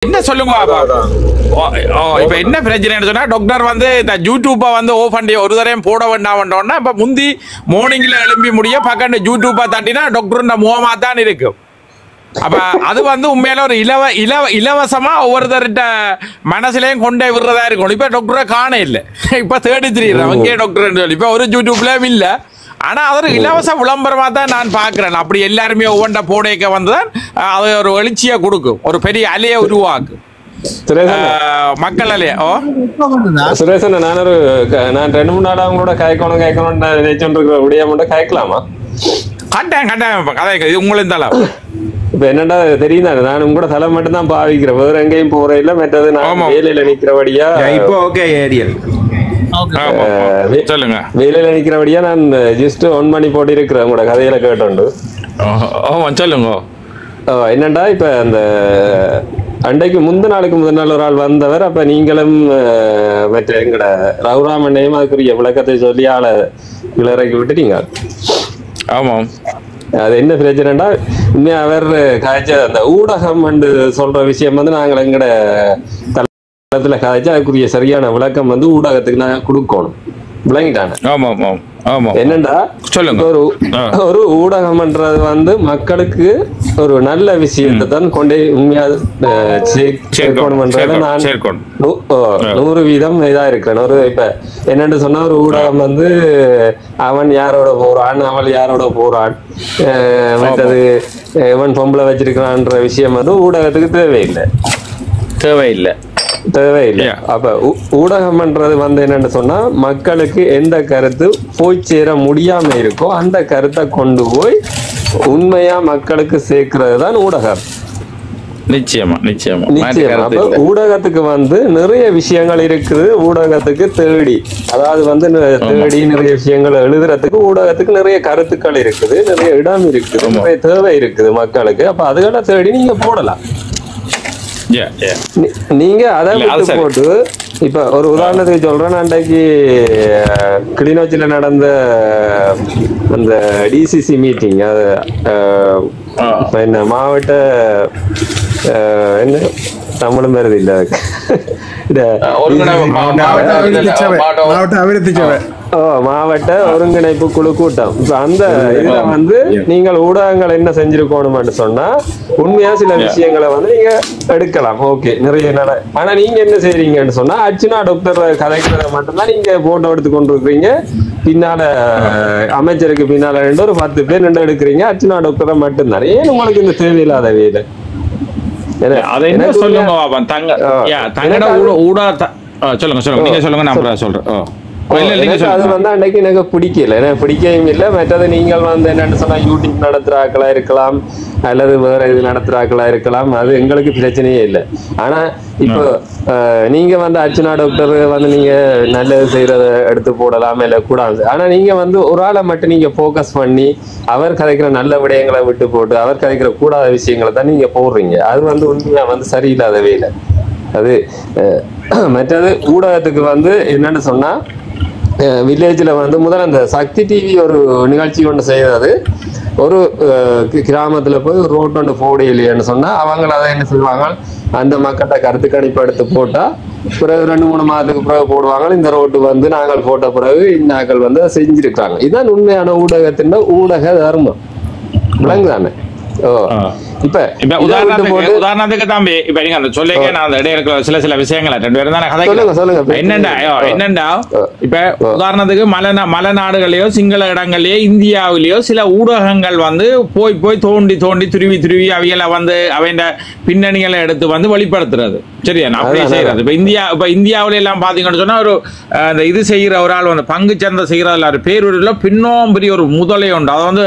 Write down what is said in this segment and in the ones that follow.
என்ன சொல்லுங்க இப்ப என்ன பிரச்சனைன்னு சொன்னா டாக்டர் வந்து இந்த யூடியூப்பை வந்து ஓ பண்ணி ஒரு தரையும் போட வேண்டாம்னா இப்ப முந்தி மார்னிங்ல எழும்பி முடிய பக்கம் யூடியூப்பை தட்டினா டாக்டர் முகமா தான் இருக்கும். அப்ப அது வந்து உண்மையில ஒரு இலவசமா ஒவ்வொருத்தர்கிட்ட மனசுலயும் கொண்டே விடுறதா இருக்கும். இப்ப டாக்டரை காண இல்லை, இப்ப தேடி திரியிறேன் அங்கே டாக்டர் சொல்லி இப்ப ஒரு யூடியூப்லயும் இல்ல. ஆனா அது ஒரு இலவச விளம்பரமா தான் நான் பாக்குறேன். அப்படி எல்லாருமே ஒவ்வொன்றை போடைக்க வந்துதான் அது ஒரு எழுச்சியை கொடுக்கும், ஒரு பெரிய அலையை உருவாக்கும் மக்கள் அலைய. சுரேசன் நான் 2-3 நாள் அவங்களோட கேட்கணும் நினைச்சுட்டு விடியாம கேட்கலாமா? கட்டாயம் கதை உங்களும் தலை இப்ப என்னடா தெரியும் தானே, நானும் கூட தலை மட்டும் தான் பாவிக்கிறேன், வேற எங்கேயும் போற இல்ல. மற்றது நான் வேலையில நிக்கிறபடியா சொல்லுங்க, வேலையில நிக்கிறபடியா நான் ஜஸ்ட் ஒன் பண்ணி போட்டு இருக்கிறேன் உங்களோட கதையில கேட்டோண்டு. சொல்லுங்க என்னண்டா இப்ப அந்த அன்றைக்கு முந்தின நாள் ஒரு ஆள் வந்தவர். அப்ப நீங்களும் மற்ற எங்கட ரகுராமண்ணையும் அதுக்குரிய விளக்கத்தை சொல்லி ஆளை இளறைக்கு விட்டுட்டீங்க. ஆமாம், அது என்ன பிரச்சனைடா, உண்மையா அவர் காய்ச்ச அந்த ஊடகம் சொல்ற விஷயம் வந்து நாங்கள் எங்கட தளத்துல காய்ச்சா அதுக்குரிய சரியான விளக்கம் வந்து ஊடகத்துக்கு நாங்கள் கொடுக்கணும். விளங்கிட்டாங்க. என்னண்டா சொல்லுங்க, ஒரு ஊடகம்ன்றது வந்து மக்களுக்கு ஒரு நல்ல விஷயத்தை தான் கொண்டே உண்மையா சேர்க்கணும்ன்றத நான் 100% இதா இருக்கிறேன். ஒரு இப்ப என்னன்னு சொன்னா ஒரு ஊடகம் வந்து அவன் யாரோட போறான், அவள் யாரோட போறான், மற்றது எவன் பொம்பளை வச்சிருக்கிறான்ற விஷயம் வந்து ஊடகத்துக்கு தேவையில்லை. அப்ப ஊடகம்ன்றது வந்து என்னன்னு சொன்னா மக்களுக்கு எந்த கருத்து போய் சேர முடியாம இருக்கோ அந்த கருத்தை கொண்டு போய் உண்மையா மக்களுக்கு சேர்க்கிறது தான் ஊடகம். நிச்சயமா. அப்ப ஊடகத்துக்கு வந்து நிறைய விஷயங்கள் இருக்குது. ஊடகத்துக்கு அதாவது வந்து நிறைய விஷயங்கள் எழுதுறதுக்கு ஊடகத்துக்கு நிறைய கருத்துக்கள் இருக்குது, நிறைய இடம் இருக்குது, நிறைய தேவை இருக்குது மக்களுக்கு. அப்ப அதுகளை தேடி நீங்க போடலாம். நீங்க அதை போட்டு இப்ப ஒரு உதாரணத்துக்கு சொல்றேன், அன்றைக்கு கிளிநொச்சியில நடந்த அந்த டிசிசி மீட்டிங், அது என்ன மாவட்ட என்ன தமிழும் வருது இல்ல, மாவட்ட ஒருங்கிணைப்பு குழு கூட்டம். இப்ப அந்த இதுல வந்து நீங்கள் ஊடகங்கள் என்ன செஞ்சிருக்கணும்னு சொன்னா உண்மையா சில விஷயங்களை வந்து நீங்க எடுக்கலாம். ஓகே, நிறைய ஆனா நீங்க என்ன செய்றீங்கன்னு சொன்னா அர்ச்சனா டாக்டர் கதைக்கிறத மட்டும்தான் நீங்க போட்டோ எடுத்து கொண்டு இருக்கிறீங்க. பின்னால அமைச்சருக்கு பின்னால ஒரு 10 பேர் எடுக்கிறீங்க, அர்ச்சனா டாக்டரை மட்டும்தான். ஏன் உங்களுக்கு இந்த தேவையில்லாத வேலை? அது வந்து அன்னைக்கு எனக்கு பிடிக்கல, பிடிக்கவும் இல்லை. மற்றது நீங்கள் வந்து என்னன்னு சொன்னா யூடியூப் நடத்துறாக்களா இருக்கலாம் அல்லது வேற இது நடத்துறாக்களா இருக்கலாம், அது எங்களுக்கு பிரச்சனையே இல்லை. ஆனா இப்போ நீங்க வந்து அர்ச்சனா டாக்டர் வந்து நீங்க நல்லது செய்யறத எடுத்து போடலாம் இல்ல கூடாது. ஆனா நீங்க வந்து ஒரு ஆளை மட்டும் நீங்க போக்கஸ் பண்ணி அவர் கதைக்கிற நல்ல விடயங்களை விட்டு போட்டு அவர் கதைக்கிற கூடாத விஷயங்களை தான் நீங்க போடுறீங்க. அது வந்து உண்மையா வந்து சரியில்லாதவே இல்லை. அது மற்றது ஊடகத்துக்கு வந்து என்னன்னு சொன்னா வில்லேஜில் வந்து முதல்ல அந்த சக்தி டிவி ஒரு நிகழ்ச்சி ஒன்று செய்யறது. ஒரு கிராமத்தில் போய் ஒரு ரோட் ஒன்று போட இல்லையான்னு சொன்னால் அவங்கள அதை என்ன செய்வாங்க, அந்த மக்கள்கிட்ட கருத்து கணிப்பு எடுத்து போட்டால் பிறகு 2-3 மாதத்துக்கு பிறகு போடுவாங்க. இந்த ரோட்டு வந்து நாங்கள் போட்ட பிறகு இன்னாக்கள் வந்து செஞ்சிருக்கிறாங்க. இதுதான் உண்மையான ஊடகத்தின் ஊடக தர்மம். விளங்குதானே? இப்ப உதாரணத்துக்கு தம்பி, இப்ப நீங்க அந்த சொல்லிக்க நான் அந்த இடையில சில விஷயங்களை 2 பேரும் தான் கதை. என்னண்டா இப்ப உதாரணத்துக்கு மலை நாடுகளையோ சிங்கள இடங்களையோ இந்தியாவிலேயோ சில ஊடகங்கள் வந்து போய் தோண்டி துருவி அவைகளை வந்து அவைண்ட பின்னணிகளை எடுத்து வந்து வெளிப்படுத்துறது. சரியா? அப்படியே செய்யறது. இப்ப இந்தியாவில எல்லாம் பாத்தீங்கன்னு சொன்னா ஒரு அந்த இது செய்யற ஒரு ஆள் வந்து பங்கு சந்தை செய்யறதுல பேரூரில் பின்னோம் பெரிய ஒரு முதலை உண்டு. அதை வந்து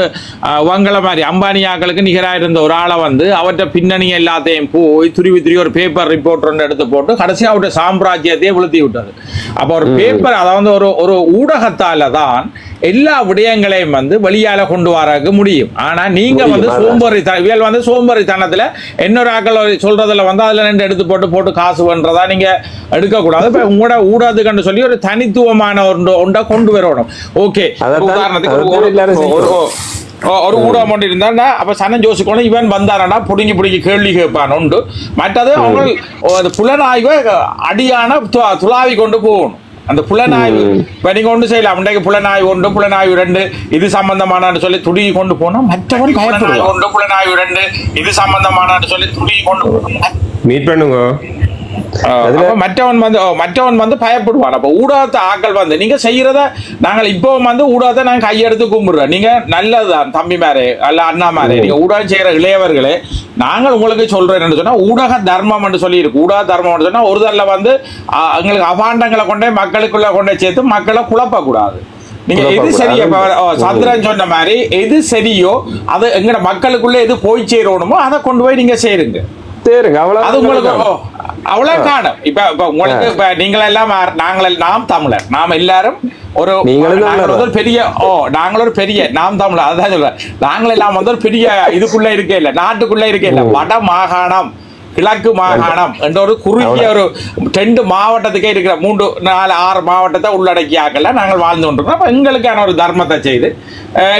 வங்கள மாதிரி அம்பானியாக்களுக்கு நிகராக இருந்த ஒரு ஆளை வந்து அவற்றை பின்னணி எல்லாத்தையும் போய் துருவி ஒரு பேப்பர் ரிப்போர்ட் ஒன்று எடுத்து போட்டு கடைசியாக அவருடைய சாம்ராஜ்யத்தையே விழுத்தி விட்டாரு. அப்போ ஒரு பேப்பர் அதாவது ஒரு ஊடகத்தால தான் எல்லா விடயங்களையும் வந்து வெளியால கொண்டு வரக்கு முடியும். ஆனா நீங்க வந்து சோம்பேறித்தனத்துல இன்னொரு ஆக்கள் சொல்றதுல வந்து அதுல 2 எடுத்து போட்டு காசு பண்றதா நீங்க எடுக்கக்கூடாது. இப்ப உங்களோட ஊடகத்துக்கு சொல்லி ஒரு தனித்துவமான ஒன்றை கொண்டு வரணும். ஓகே, உதாரணத்துக்கு ஒரு ஊடகம் ஒன்று இருந்தா அப்ப சனம் யோசிக்கணும் இவன் வந்தானா புடுங்கி கேள்வி கேட்பான் உண்டு. மற்றது அவங்க புலனாய்வை அடியான துளாவி கொண்டு போகணும். அந்த புலனாய்வு இப்ப நீங்க ஒன்று செய்யலாம், இன்றைக்கு புலனாய்வு 1 புலனாய்வு 2 இது சம்பந்தமான சொல்லி துடுகி கொண்டு போனா மற்றவன் பயப்படுவான். புலனாய்வு 2 இது சம்பந்தமான சொல்லி துடுகி கொண்டு போனா மீட் பண்ணுங்க. மற்றவன் வந்து பயப்படுவான். அப்ப ஊடகத்தை ஆக்கள் வந்து நீங்க செய்யறத நாங்கள் இப்போ வந்து ஊடகத்தை நாங்க கையெடுத்து கும்பிடுறோம். நீங்க நல்லதுதான் தம்பி மாரே அல்ல அண்ணா மாரே, நீங்க ஊடகம் செய்யற இளையவர்களே, நாங்கள் உங்களுக்கு சொல்றேன் சொன்னா ஊடக தர்மம் என்று சொல்லி இருக்கு. ஊடக தர்மம் சொன்னா ஒரு தரல வந்து எங்களுக்கு அபாண்டங்களை கொண்டே மக்களுக்குள்ள கொண்டே சேர்த்து மக்களை குழப்ப கூடாது. நீங்க எது சரியோ சந்திரன் சொன்ன மாதிரி எது சரியோ அது எங்கட மக்களுக்குள்ள எது போய் சேரணுமோ அதை கொண்டு போய் நீங்க சேருங்க. அது உங்களுக்கு அவ்வளவு காணும். இப்ப உங்களுக்கு இப்ப நீங்களெல்லாம் நாம் தமிழர், நாம் எல்லாரும் ஒரு பெரிய நாங்கள் ஒரு பெரிய நாம் தமிழர், அதான் சொல்றேன். நாங்கள் எல்லாம் வந்து ஒரு பெரிய இதுக்குள்ள இருக்கே இல்ல, நாட்டுக்குள்ள இருக்கே இல்ல, வட மாகாணம் கிழக்கு மாகாணம் என்ற ஒரு குறுகிய ஒரு 2 மாவட்டத்துக்கே இருக்கிற 3, 4, 6 மாவட்டத்தை உள்ளடக்கியாக்கல நாங்கள் வாழ்ந்து கொண்டிருக்கோம். அப்ப எங்களுக்கான ஒரு தர்மத்தை செய்து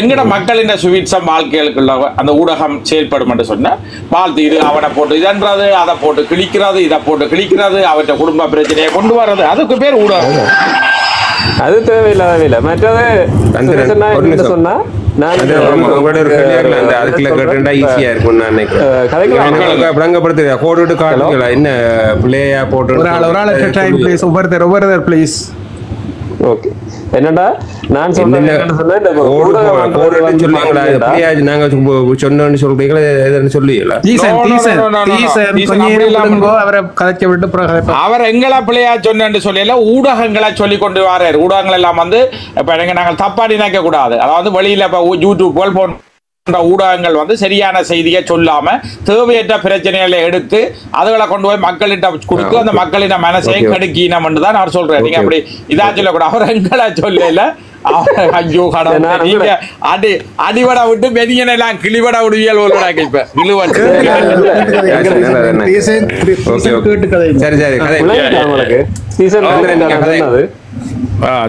எங்கட மக்களின் சுவீட்சம் வாழ்க்கைகளுக்குள்ள அந்த ஊடகம் செயல்படும் என்று சொன்ன வாழ்த்து இது அவனை போட்டு இதன்றது, அதை போட்டு கிழிக்கிறது, இதை போட்டு கிழிக்கிறது, அவற்றை குடும்ப பிரச்சனையை கொண்டு வர்றது, அதுக்கு பேர் ஊடகம். அது தேவையில்லாத மற்றது சொன்னா என்ன பிள்ளையா போட்டு என்னடா நான் அவர் எங்களை பிள்ளையா சொன்னு சொல்லல ஊடகங்களை சொல்லி கொண்டு வர்றாரு. ஊடகங்கள் எல்லாம் வந்து இப்ப நாங்கள் தப்பா நினைக்க கூடாது. அதாவது வெளியில யூடியூப் போன் ஊடகங்கள் வந்து சரியான செய்தியை சொல்லாம தேவையற்ற பிரச்சனைகளை எடுத்து அதுகளை கொண்டு போய் மக்களிட்ட கொடுத்து அந்த மக்களின் மனசை கெடுக்கினம் தான் அவர் சொல்றாரு. நீங்க அப்படி இதா சொல்லக்கூடாது. அவர் எங்களை சொல்லல ஐயோ கடவுளே, நீங்க அடிவடை விட்டு பெரியனை எல்லாம் கிளிவடை விடுவியல் இப்ப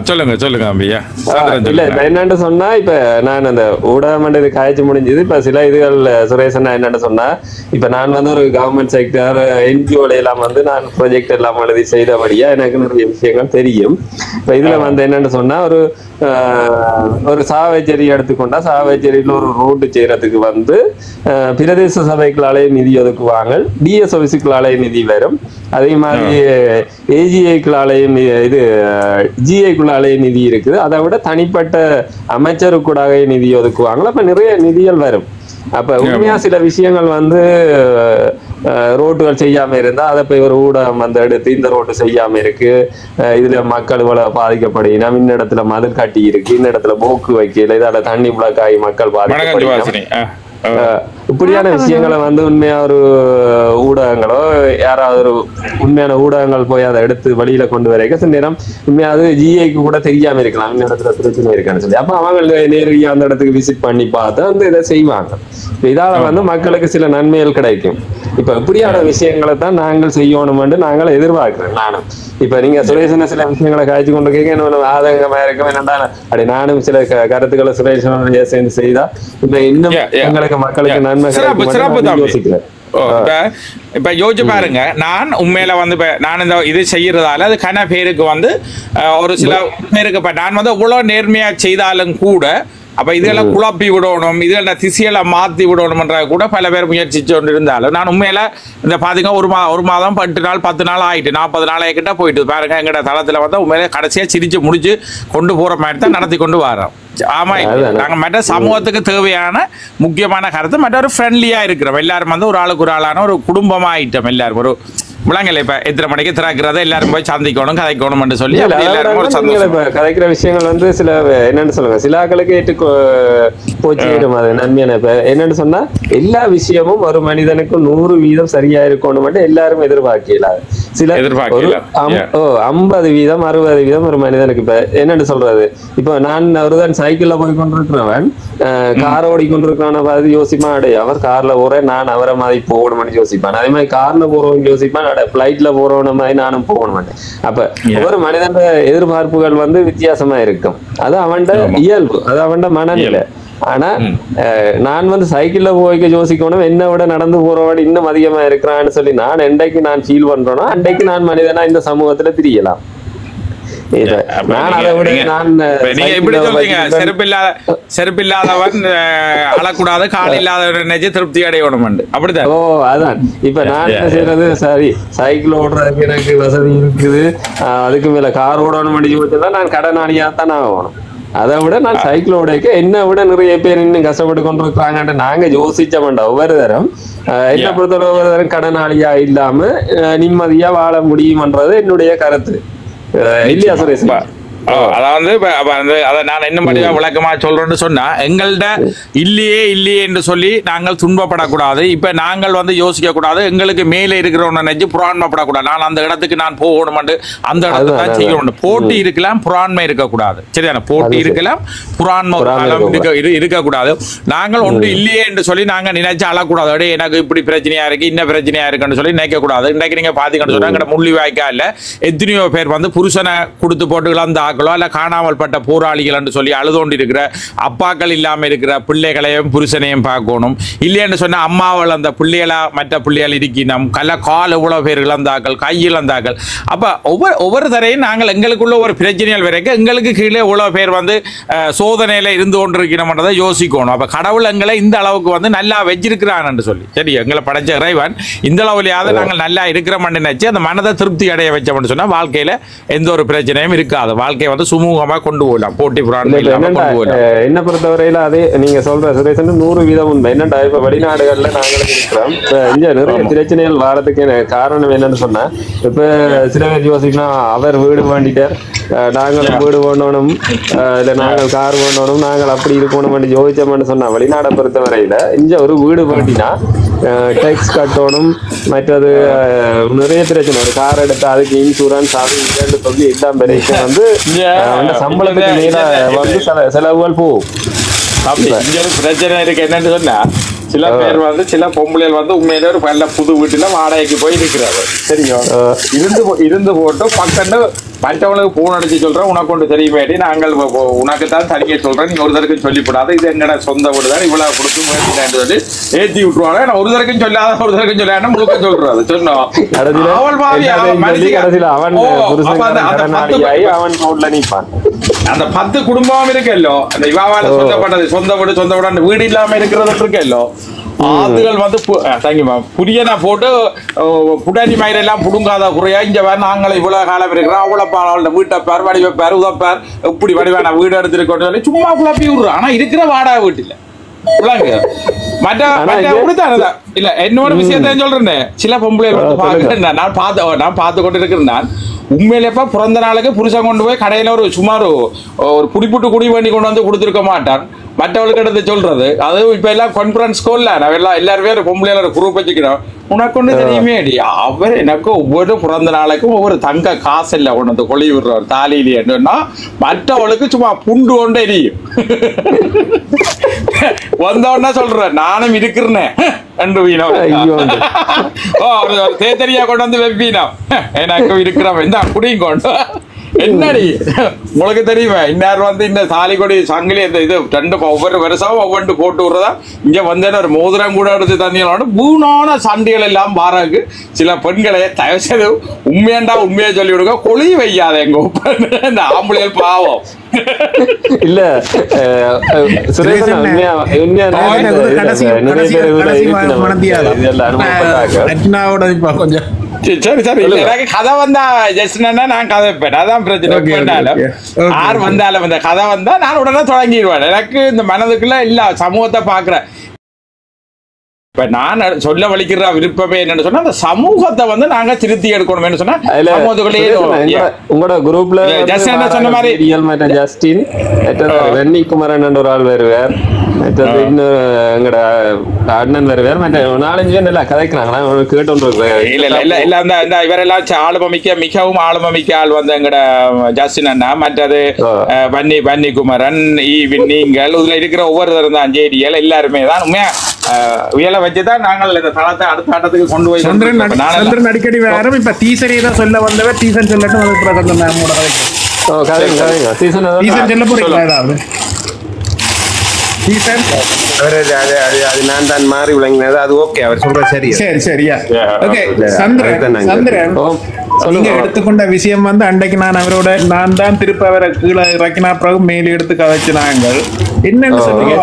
சொல்லுங்க ஐயா. இல்ல என்னன்னு சொன்னா இப்ப நான் அந்த ஊடகம் காய்ச்சி முடிஞ்சது. இப்ப சில இதுகள் சுரேசன் என்னன்னு சொன்னா இப்ப நான் வந்து ஒரு கவர்மெண்ட் செக்டர் என்ஜிஓல எல்லாம் வந்து நான் ப்ராஜெக்ட் எல்லாம் எழுதி செய்தபடியா எனக்கு நிறைய விஷயங்கள் தெரியும். இப்ப இதுல வந்து என்னன்னு சொன்னா ஒரு சாவேச்சேரி எடுத்துக்கொண்டா சாவேச்சேரியில ஒரு ரோடு செய்யறதுக்கு வந்து பிரதேச சபைகளாலே நிதி ஒதுக்குவாங்க, டிஎஸ் ஆபீஸுக்களாலே நிதி வரும், அதே மாதிரி ஏஜிஐக்குள்ளாலேயும் இது ஜிஐக்குள்ளாலேயும் நிதி இருக்குது. அதை விட தனிப்பட்ட அமைச்சருக்கூடாக நிதி ஒதுக்குவாங்களா. அப்ப நிறைய நிதிகள் வரும். அப்ப உண்மையா சில விஷயங்கள் வந்து ரோட்டுகள் செய்யாம இருந்தா அதை போய் ஒரு ஊடகம் வந்து எடுத்து இந்த ரோட்டு செய்யாம இருக்கு, இதுல மக்கள் இவ்வளவு பாதிக்கப்படுகினா, இந்த இடத்துல மதில் கட்டி இருக்கு, இந்த இடத்துல போக்கு வைக்கல, இதால தண்ணி முழக்காய் மக்கள் பாதிக்கப்படுகிற இப்படியான விஷயங்களை வந்து உண்மையா ஒரு ஊடகங்களோ யாராவது ஒரு உண்மையான ஊடகங்கள் போய் அதை எடுத்து வழியில கொண்டு வரைக்க சில நேரம் உண்மையா அது ஜிஐக்கு கூட தெரியாம இருக்கலாம் இந்த இடத்துல பிரச்சனை இருக்கான்னு சொல்லி. அப்ப அவங்க நேரடியா அந்த இடத்துக்கு விசிட் பண்ணி பார்த்து வந்து இதை செய்வாங்க. இதால வந்து மக்களுக்கு சில நன்மைகள் கிடைக்கும். இப்ப இப்படியான விஷயங்களை தான் நாங்கள் செய்யணும்னு நாங்கள் எதிர்பார்க்கிறேன். நானும் இப்ப நீங்க சுரேஷன சில விஷயங்களை காய்ச்சி கொண்டு கேட்க ஆதங்கமா இருக்கும். என்னடா அப்படி நானும் சில கருத்துக்களை சுரேஷனோட சேர்ந்து செய்தா இப்ப இன்னும் எங்களுக்கு மக்களுக்கு நன்மை யோசிக்கிறேன். இப்ப யோசிச்சு பாருங்க, நான் உண்மையில வந்து நான் இந்த இது செய்யறதால அது கன பேருக்கு வந்து ஒரு சில பேருக்கு நான் வந்து இவ்வளவு நேர்மையா செய்தாலும் கூட அப்ப இதெல்லாம் குழப்பி விடணும், இதெல்லாம் திசையெல்லாம் மாத்தி விடணும்ன்ற கூட பல பேர் முயற்சி கொண்டு இருந்தாலும் நான் உண்மையில இந்த பாத்தீங்க ஒரு மாதம் 8 நாள் 10 நாள் ஆயிட்டு 40 நாள் ஆகிட்ட போயிட்டு பாருங்க. எங்கட தளத்துல வந்து உண்மையில கடைசியா சிரிச்சு முடிச்சு கொண்டு போற மாதிரி தான் நடத்தி கொண்டு வரோம். ஆமா, நாங்க மற்ற சமூகத்துக்கு தேவையான முக்கியமான கருத்து மற்ற ஒரு ஃப்ரெண்ட்லியா இருக்கிறோம். எல்லாரும் வந்து ஒரு ஆளுக்கு ஒரு ஆளான ஒரு குடும்பமா ஆயிட்டோம். எல்லாரும் ஒரு விளங்கல இப்ப எத்தனை மணிக்கு திறக்கிறத எல்லாரும் போய் சந்திக்கணும் கதைக்கணும் சொல்லி கதைக்கிற விஷயங்கள் வந்து சில என்னன்னு சொல்லுங்க சில ஆக்களுக்கு ஏற்று போச்சுடும். அது நன்மையான இப்ப என்னன்னு சொன்னா எல்லா விஷயமும் ஒரு மனிதனுக்கு 100% சரியா இருக்கணும் எல்லாரும் எதிர்பார்க்கல. சில 50% 60% ஒரு மனிதனுக்கு இப்ப என்னன்னு சொல்றது, இப்ப நான் ஒருதான் சைக்கிள்ல போய் கொண்டிருக்கிறவன் கார் ஓடிக்கொண்டிருக்கான பார்த்து யோசிப்பான், அடைய அவர் கார்ல போறேன் நான் அவரை மாதிரி போகணும்னு யோசிப்பான். அதே மாதிரி கார்ல போறவங்க யோசிப்பான், பிளைட்ல போறவன மாதிரி நானும் போக மாட்டேன். அப்ப ஒரு மனிதன் எதிர்பார்ப்புகள் வந்து வித்தியாசமா இருக்கும். அது அவன் இயல்பு, அது அவன் மனநிலை. ஆனா நான் வந்து சைக்கிள்ல போய்க்க யோசிக்கணும், என்ன விட நடந்து போறவாடு இன்னும் அதிகமா இருக்கிறான்னு சொல்லி நான் என்றைக்கு நான் ஃபீல் பண்றேனோ அன்றைக்கு நான் மனிதனா இந்த சமூகத்துல தெரியலாம். செருப்பில்லாதவன் அழக்கூடாது, கால் இல்லாதவன் நினைச்சு திருப்தி அடையணும் அப்படிதான். ஓ அதான் இப்ப நான் என்ன செய்யறது, சரி சைக்கிள் ஓடுறதுக்கு எனக்கு வசதி இருக்குது, அதுக்கு மேல கார் ஓடணும் தான் நான் கடனாளியாத்தான் ஆகணும். அதை விட நான் சைக்கிள் ஓடைக்க என்ன விட நிறைய பேர் இன்னும் கஷ்டப்பட்டு கொண்டு இருக்கிறாங்கன்ட்டு நாங்க யோசிச்ச மாட்டோம். ஒவ்வொரு தரம் என்ன பொறுத்தவரை ஒவ்வொரு தரம் கடனாளியா இல்லாம நிம்மதியா வாழ முடியும்ன்றது என்னுடைய கருத்து. இல்லையா சுரேஷ்? அதாவது அதை நான் என்ன பண்ணி விளக்கமா சொல்றேன்னு சொன்னா, எங்கள்ட இல்லையே என்று சொல்லி நாங்கள் துன்பப்படக்கூடாது. இப்ப நாங்கள் வந்து யோசிக்க கூடாது, எங்களுக்கு மேலே இருக்கிறவன நினைச்சு புறாண்மைப்படக்கூடாது. நான் அந்த இடத்துக்கு நான் போகணும், அந்த இடத்தை தான் செய்யணும். போட்டி இருக்கலாம், புறாண்மை இருக்கக்கூடாது. சரியான போட்டி இருக்கலாம், புறாண்மை இருக்கக்கூடாது. நாங்கள் ஒன்று இல்லையே என்று சொல்லி நாங்க நினைச்சு அழக்கூடாது. அப்படியே எனக்கு இப்படி பிரச்சனையா இருக்கு, இன்ன பிரச்சனையா இருக்குன்னு சொல்லி நினைக்க கூடாது. இன்றைக்கு நீங்க பாத்தீங்கன்னு சொன்னா முள்ளி வாய்க்கா இல்ல எத்தனையோ பேர் வந்து புருஷனை கொடுத்து போட்டுக்கலாம் அந்த அல்ல காணாமல் பட்ட போராளிகள் என்று சொல்லி அழுதோண்டு இருக்கிற அப்பாக்கள் இல்லாம இருக்கிற பிள்ளைகளையும் புருஷனையும் பார்க்கணும். இல்லைன்னு சொன்னா அம்மாவில் அந்த பிள்ளைகளா மற்ற பிள்ளைகள் இருக்கணும், கால் எவ்வளவு பேர் இழந்தாக்கள், கை இழந்தாக்கள். அப்ப ஒவ்வொரு தரையும் நாங்கள் எங்களுக்குள்ள ஒரு பிரச்சனைகள் வரைக்கும் எங்களுக்கு கீழே இவ்வளவு பேர் வந்து சோதனையில இருந்து கொண்டிருக்கணும்ன்றதை யோசிக்கணும். அப்ப கடவுள் எங்களை இந்த அளவுக்கு வந்து நல்லா வச்சிருக்கிறான்னு சொல்லி, சரி எங்களை படைச்ச இறைவன் இந்த அளவுலையாவது நாங்கள் நல்லா இருக்கிறோம்னு நினைச்சு அந்த மனதை திருப்தி அடைய வச்சோம்னு சொன்னா வாழ்க்கையில எந்த ஒரு பிரச்சனையும் இருக்காது. வாழ்க்கை வந்து சுமூகமா கொண்டு போகலாம், போட்டி என்ன பொறுத்தவரையில அதே நீங்க சொல்ற சுரேஷன் 100% உண்மை. என்னடா இப்ப வெளிநாடுகள்ல நாங்களும் இருக்கிறோம், இங்க நிறைய பிரச்சனைகள் வாரத்துக்கு காரணம் என்னன்னு சொன்னா, இப்ப சில பேர் யோசிக்கலாம் அவர் வீடு வேண்டிட்டார், நாங்களும் வீடு வேண்டணும், இல்ல நாங்கள் கார் வேண்டணும், நாங்கள் அப்படி இருக்கணும் யோசிச்சோம்னு சொன்னா, வெளிநாடை பொறுத்தவரையில இங்க ஒரு வீடு வேண்டினா டேக்ஸ் கட்டணும், மற்றது நிறைய பிரச்சனை. ஒரு கார் எடுத்தா அதுக்கு இன்சூரன்ஸ் அது இல்லைன்னு சொல்லி எல்லாம் வரைக்கும் வந்து சம்பளத்துக்கு மேல வந்து செலவுகள் போகும். பிரச்சனை இருக்கு என்னன்னு சொன்னா, சில பேர் வந்து சில பொம்பளைகள் வந்து உண்மையில ஒரு நல்ல புது வீட்டுல வாடகைக்கு போய் இருக்கிறாங்க, தெரியும் இருந்து போட்டு பக்கண்டு மற்றவங்களுக்கு போன் அடிச்சு சொல்றேன், உனக்கு ஒன்று தெரியுமேடி, நாங்கள் உனக்கு தான் தனியாக சொல்றேன், நீ ஒரு தடவைக்கும் சொல்லிவிடாது, இது எங்கட சொந்த வீடு தான், இவ்வளவு கொடுத்து முயற்சி சொல்லி ஏற்றி விட்டுருவாங்க. நான் ஒரு தடவைக்கும் சொல்லாத ஒரு தடவைக்கும் சொல்லாத முழுக்க சொல்றது சொன்னோம். அந்த 10 குடும்பம் இருக்கல்லோ, அந்த இவாவால சொந்தப்பட்டது சொந்த வீடு அந்த வீடு இல்லாம இருக்கிறது இருக்கல்லோ, ஆதுகள் வந்து புரியனா போட்டு புடாரி மயிர் எல்லாம் புடுங்காத குறையா இங்க வேற நாங்கள் இவ்வளவு காலம் இருக்கிறோம், அவ்வளவு வீட்டை பேர் வடிவைப்பார் உதப்பார் எப்படி வடிவான வீடு எடுத்துருக்கோன்னு சொல்லி சும்மா குழப்பி விடுறோம். ஆனா இருக்கிற வாடகை வீட்டுல இல்ல என்னோட விஷயத்த சொல்றேன். சில பொம்பளை நான் பார்த்து கொண்டு இருக்கிறேன். நான் உண்மையிலேப்பா பிறந்த நாளுக்கு புருஷன் கொண்டு போய் கடையில ஒரு சுமார் ஒரு புடிப்புட்டு குடி பண்ணி கொண்டு வந்து கொடுத்துருக்க மாட்டான். மற்றவளுக்கு எடுத்து சொல்றது அது இப்ப எல்லாம் கான்ஃபரன்ஸ் கோல்ல எல்லாருமே பொம்பளையில குரூப் வச்சுக்கிறோம். உனக்கு ஒண்ணு தெரியுமே அடி, அவர் எனக்கு ஒவ்வொரு பிறந்த நாளைக்கும் ஒவ்வொரு தங்க காசு இல்லை ஒன்று வந்து கொழி விடுறவர் தாலியிலேன்னா மற்றவளுக்கு சும்மா புண்டு கொண்டு எரியும். வந்தோன்னா சொல்றேன் நானும் இருக்கிறேன் என்று வீணா தேத்தரியா கொண்டு வந்து வெப்பீனா எனக்கு இருக்கிறவன் இந்த குடியும் கொண்டு என்னடி உங்களுக்கு தெரியுமா இன்னார் வந்து இந்த தாலி கொடி சங்கிலி இந்த இது ரெண்டு ஒவ்வொரு வருஷமும் ஒவ்வொன்று போட்டு விடுறதா இங்க வந்து ஒரு மோதிரம் கூட எடுத்து தந்தியோட பூனான சண்டைகள் எல்லாம் பாராக்கு சில பெண்களை தயவு செய்து உண்மையாண்டா உண்மையா சொல்லி விடுங்க, கொழி வையாத எங்க இந்த ஆம்பளைகள் பாவம் இல்ல கொஞ்சம் சரி சரி எனக்கு கதை வந்தா ஜஸ்ட்னா நான் கதை வைப்பேன், அதான் பிரச்சனை. யார் வந்தாலும் இந்த கதை வந்தா நான் உடனே தொடங்கிடுவேன். எனக்கு இந்த மனதுக்குள்ள இல்ல சமூகத்தை பாக்குறேன். இப்ப நான் சொல்ல வலிக்கிற விருப்பமே என்னன்னு சொன்னா அந்த சமூகத்தை வந்து நாங்க திருத்தி எடுக்கணும் சொன்னா உங்களோட குரூப்ல ஜஸ்டின் சொன்ன மாதிரி ஜஸ்டின் வெண்ணி குமரன் ஒரு ஆள் வருவார், எங்கட அண்ணன் வருவார், மற்ற 4-5 பேர் நல்லா கதைக்கிறாங்க கேட்டு. இல்ல இல்ல இல்ல அந்த இவரெல்லாம் ஆளுமமிக்க மிகவும் ஆளுமமிக்க ஆள் வந்து எங்கட ஜஸ்டின் அண்ணா, மற்றது வன்னி குமரன் நீங்கள் இதுல இருக்கிற ஒவ்வொருத்தரும் தான் ஜேடிஎல் எல்லாருமே தான் உண்மையா உயலை வச்சுதான் நாங்கள் இந்த தளத்தை அடுத்த ஆட்டத்துக்கு கொண்டு போய் சந்திரன் அடிக்கடி வேற. இப்ப டீசரே தான் சொல்ல வந்தவர் டீசன் சொல்லட்டும் சொல்ல போறீங்களா? ஈசன் அவரு அது நான் தான் மாறி விளங்கினது அது ஓகே அவர் சொல்ற சரி சரி சரியா Yeah. Okay Yeah. சந்திரன் அதுதான் நாங்க சந்திரன் நீங்க எடுத்துக்கொண்ட விஷயம் வந்து அன்றைக்கு நான் தான் திருப்ப அவரை கீழே இறக்கினா பிறகு மேலே எடுத்து கதைச்சினாங்க என்னன்னு சொல்லுங்க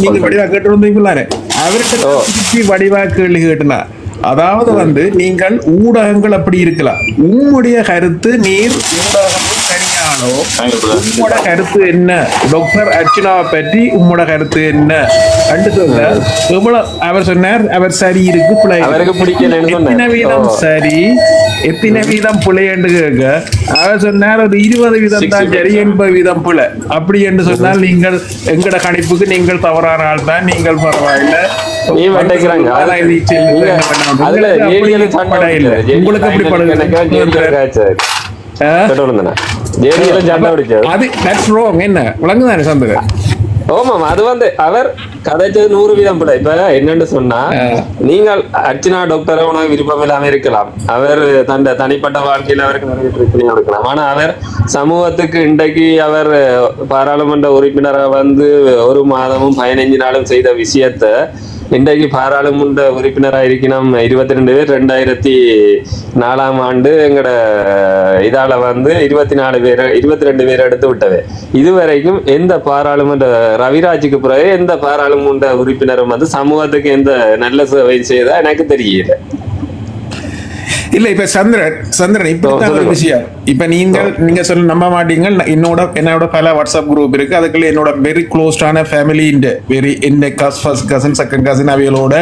நீங்க வடிவா கேட்டு வந்தீங்களாரு அவர்கிட்ட திருப்பி வடிவா கேள்வி கேட்டுனா அதாவது வந்து நீங்கள் ஊடகங்கள் அப்படி இருக்கலாம் உம்முடைய கருத்து நீர் ஊடகமும் தனியானோ உம்மோட கருத்து என்ன டாக்டர் அர்ச்சனாவை பற்றி உம்மோட கருத்து என்ன கண்டு சொல்ல எவ்வளவு அவர் சொன்னார் அவர் சரி இருக்கு பிள்ளை அவருக்கு பிடிக்கலன்னு சொன்னார். எத்தனை வீதம் சரி எத்தனை வீதம் பிள்ளைன்னு கேட்க அவர் சொன்னார் ஒரு 20 வீதம் தான் சரி 80 வீதம் பிள்ளை அப்படி என்று சொன்னால் நீங்கள் எங்கட கணிப்புக்கு நீங்கள் தவறான ஆள் தான் நீங்கள் பரவாயில்லை நீ வட்டைக்கிறாங்க. அதுல ஜேடிஎல் சண்டை இல்லை உங்களுக்கு எப்படி படுது ஜேடிஎல் சண்டை பிடிச்சது. அது that's wrong என்ன விளங்குதானே சந்தக ஓமாம் அது வந்து அவர் கதைச்சது 100% பிள்ளை. இப்ப என்னன்னு சொன்னா நீங்கள் அர்ச்சனா டாக்டரை உனக்கு விருப்பம் இல்லாம இருக்கலாம், அவர் தன்னை தனிப்பட்ட வாழ்க்கையில அவருக்கு நிறைய பிரச்சனையா இருக்கலாம். ஆனா அவர் சமூகத்துக்கு இன்றைக்கு அவர் பாராளுமன்ற உறுப்பினராக வந்து 1 மாதமும் 15 நாளும் செய்த விஷயத்த இன்றைக்கு பாராளுமன்ற உறுப்பினராக இருக்கணும் 22 பேர் 2004ஆம் ஆண்டு எங்கட இதால வந்து 22 பேர் எடுத்து விட்டவே. இதுவரைக்கும் எந்த பாராளுமன்ற ரவிராஜுக்கு பிறகு எந்த பாராளுமன்ற உறுப்பினரும் வந்து சமூகத்துக்கு எந்த நல்ல சேவை செய்தா எனக்கு தெரியல. இல்ல இப்ப சந்திரன் இப்படித்தான் ஒரு விஷயம். இப்ப நீங்க சொல்ல நம்ப மாட்டீங்க, என்னோட பல வாட்ஸ்அப் குரூப் இருக்கு, அதுக்குள்ள என்னோட வெரி க்ளோஸ்டான ஃபேமிலி வெரி இந்த கசின் செகண்ட் கசின் அவைகளோட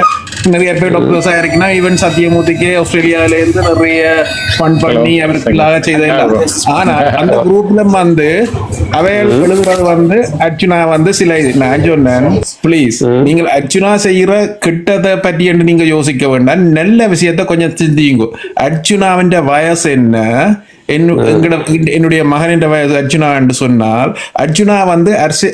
நிறைய பேர் டாக்டர்ஸா இருக்குன்னா ஈவன் சத்தியமூர்த்திக்கு ஆஸ்திரேலியால இருந்து நிறைய ஃபண்ட் பண்ணி அவருக்குள்ளாக செய்தெல்லாம். ஆனா அந்த குரூப்ல வந்து அவைகள் எழுதுறது வந்து அர்ச்சுனா வந்து சில நான் சொன்னேன் ப்ளீஸ் நீங்கள் அர்ச்சுனா செய்யற கிட்டத்தை பற்றி என்று நீங்க யோசிக்க வேண்டாம், நல்ல விஷயத்த கொஞ்சம் சிந்தியுங்க. அர்ச்சுனாவின் வயசு என்ன, என்னுடைய மகனின் வயசு அர்ச்சுனா என்று சொன்னால் அர்ச்சுனா வந்து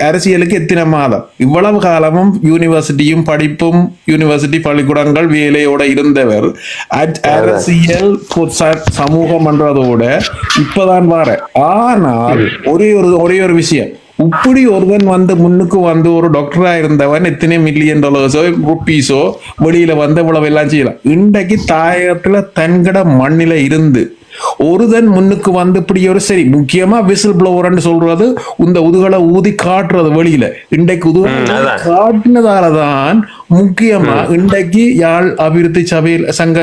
அரசியலுக்கு எத்தனை மாதம் இவ்வளவு காலமும் யூனிவர்சிட்டியும் படிப்பும் யூனிவர்சிட்டி பள்ளிக்கூடங்கள் வேலையோட இருந்தவர் அரசியல் சமூகம் என்றதோட இப்பதான் வர. ஆனால் ஒரே ஒரு விஷயம், இப்படி ஒருவன் வந்து முன்னுக்கு வந்து ஒரு டாக்டரா இருந்தவன் எத்தனை $1 மில்லியன் ருப்பீஸோ வெளியில வந்து இவ்வளவு எல்லாம் செய்யலாம். இன்றைக்கு தாயகத்துல தன்கட மண்ணில இருந்து ஒருதன் முன்னுக்கு வந்து இப்படி ஒரு சரி முக்கியமா விசில் ப்ளோவர்ன்னு சொல்றது இந்த உதுகளை ஊதி காட்டுறது வெளியில இன்றைக்கு உதுகளை காட்டினதாலதான் முக்கியமா இன்றைக்கு யாழ் அபிவிருத்தி சபையில் சங்க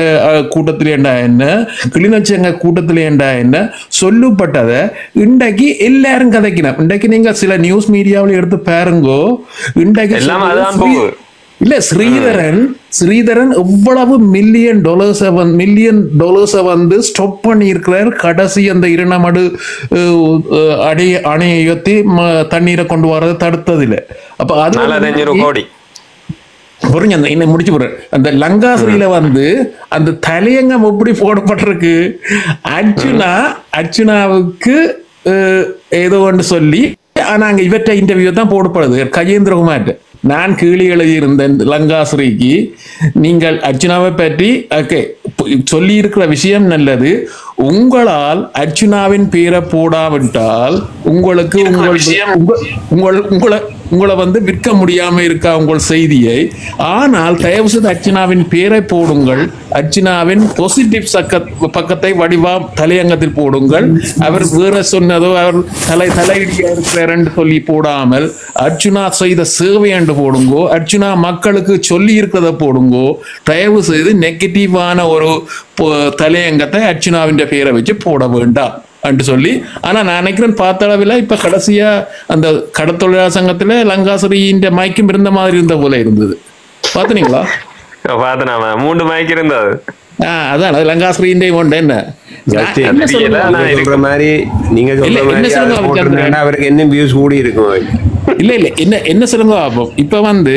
கூட்டத்திலேண்டா என்ன கிளிநொச்சி கூட்டத்திலேண்டா என்ன சொல்லப்பட்டதை இன்றைக்கு எல்லாரும் கதைக்கணும். இன்றைக்கு நீங்க சில நியூஸ் மீடியாவில் எடுத்து பாருங்கோ, இன்றைக்கு இல்ல ஸ்ரீதரன் எவ்வளவு $1 மில்லியன் வந்து ஸ்டாப் பண்ணி இருக்கிறார். கடைசி அந்த இரணமடு அணையை ஏற்றி தண்ணீரை கொண்டு வரதை தடுத்ததில்லை. அப்ப அது என்ன முடிச்சு போடுற அந்த லங்காசிரியில வந்து அந்த தலையங்கம் எப்படி போடப்பட்டிருக்கு, அர்ச்சுனாவுக்கு ஏதோ ஒன்று சொல்லி நாங்க இவற்ற இன்டர்வியூ தான் போடப்படுது. கஜேந்திரகுமார் நான் கீழே எழுதியிருந்தேன் லங்காசிரிக்கு, நீங்கள் அர்ச்சுனாவை பற்றி சொல்லி இருக்கிற விஷயம் நல்லது, உங்களால் அர்ச்சுனாவின் பேரை போடாவிட்டால் உங்களுக்கு உங்களை வந்து விற்க முடியாம இருக்கா உங்கள் செய்தியை. ஆனால் தயவு செய்து அர்ச்சனாவின் பேரை போடுங்கள், அர்ச்சனாவின் பாசிட்டிவ் பக்கத்தை வடிவா தலையங்கத்தில் போடுங்கள். அவர் வேற சொன்னதோ அவர் தலையிடியா இருக்கிறார் என்று சொல்லி போடாமல் அர்ச்சுனா செய்த சேவை என்று போடுங்கோ, அர்ச்சுனா மக்களுக்கு சொல்லி இருக்கிறத போடுங்கோ. தயவு செய்து நெகட்டிவான ஒரு தலையங்கத்தை அர்ச்சுனாவின் பேரை வச்சு போட வேண்டாம் என்று சொல்லி. ஆனா நான் நினைக்கிறேன் பார்த்த அளவில் இப்ப கடைசியா அந்த கடத்தொழிலாளர் சங்கத்துல லங்காசிரியின் மயக்கம் இருந்த மாதிரி இருந்த போல இருந்தது. பாத்தீங்களா? 3 மயக்கம் இருந்தது. அதான் லங்காசிரியின் என்ன மாதிரி நீங்க அவருக்கு என்ன வியூஸ் கூடி இருக்கும். இல்ல என்ன சொல்லுங்க பாப்போம். இப்ப வந்து